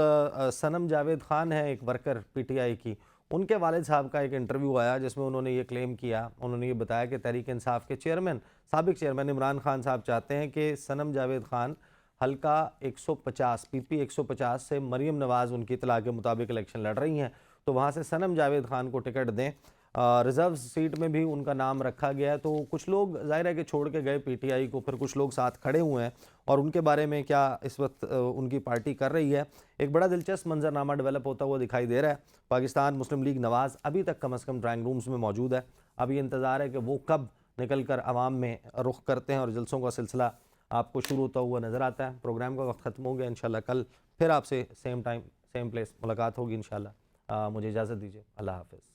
सनम जावेद ख़ान है, एक वर्कर पीटीआई की, उनके वालिद साहब का एक इंटरव्यू आया जिसमें उन्होंने ये क्लेम किया, उन्होंने ये बताया कि तहरीक इंसाफ के चेयरमैन, साबिक चेयरमैन इमरान खान साहब चाहते हैं कि सनम जावेद ख़ान हल्का 150 पीपी 150 से मरीम नवाज़ उनकी इतला के मुताबिक इलेक्शन लड़ रही हैं, तो वहाँ से सनम जावेद ख़ान को टिकट दें। रिज़र्व सीट में भी उनका नाम रखा गया है। तो कुछ लोग ज़ाहिर है कि छोड़ के गए पीटीआई को, फिर कुछ लोग साथ खड़े हुए हैं और उनके बारे में क्या इस वक्त उनकी पार्टी कर रही है, एक बड़ा दिलचस्प मंजरनामा डेवलप होता हुआ दिखाई दे रहा है। पाकिस्तान मुस्लिम लीग नवाज़ अभी तक कम से कम ड्राइंग रूम्स में मौजूद है। अब ये इंतज़ार है कि वो कब निकल कर आवाम में रुख करते हैं और जलसों का सिलसिला आपको शुरू होता हुआ नज़र आता है। प्रोग्राम का वक्त ख़त्म हो गया, इंशाल्लाह कल फिर आपसे सेम टाइम सेम प्लेस मुलाकात होगी इंशाल्लाह। मुझे इजाज़त दीजिए, अल्लाह हाफ़िज़।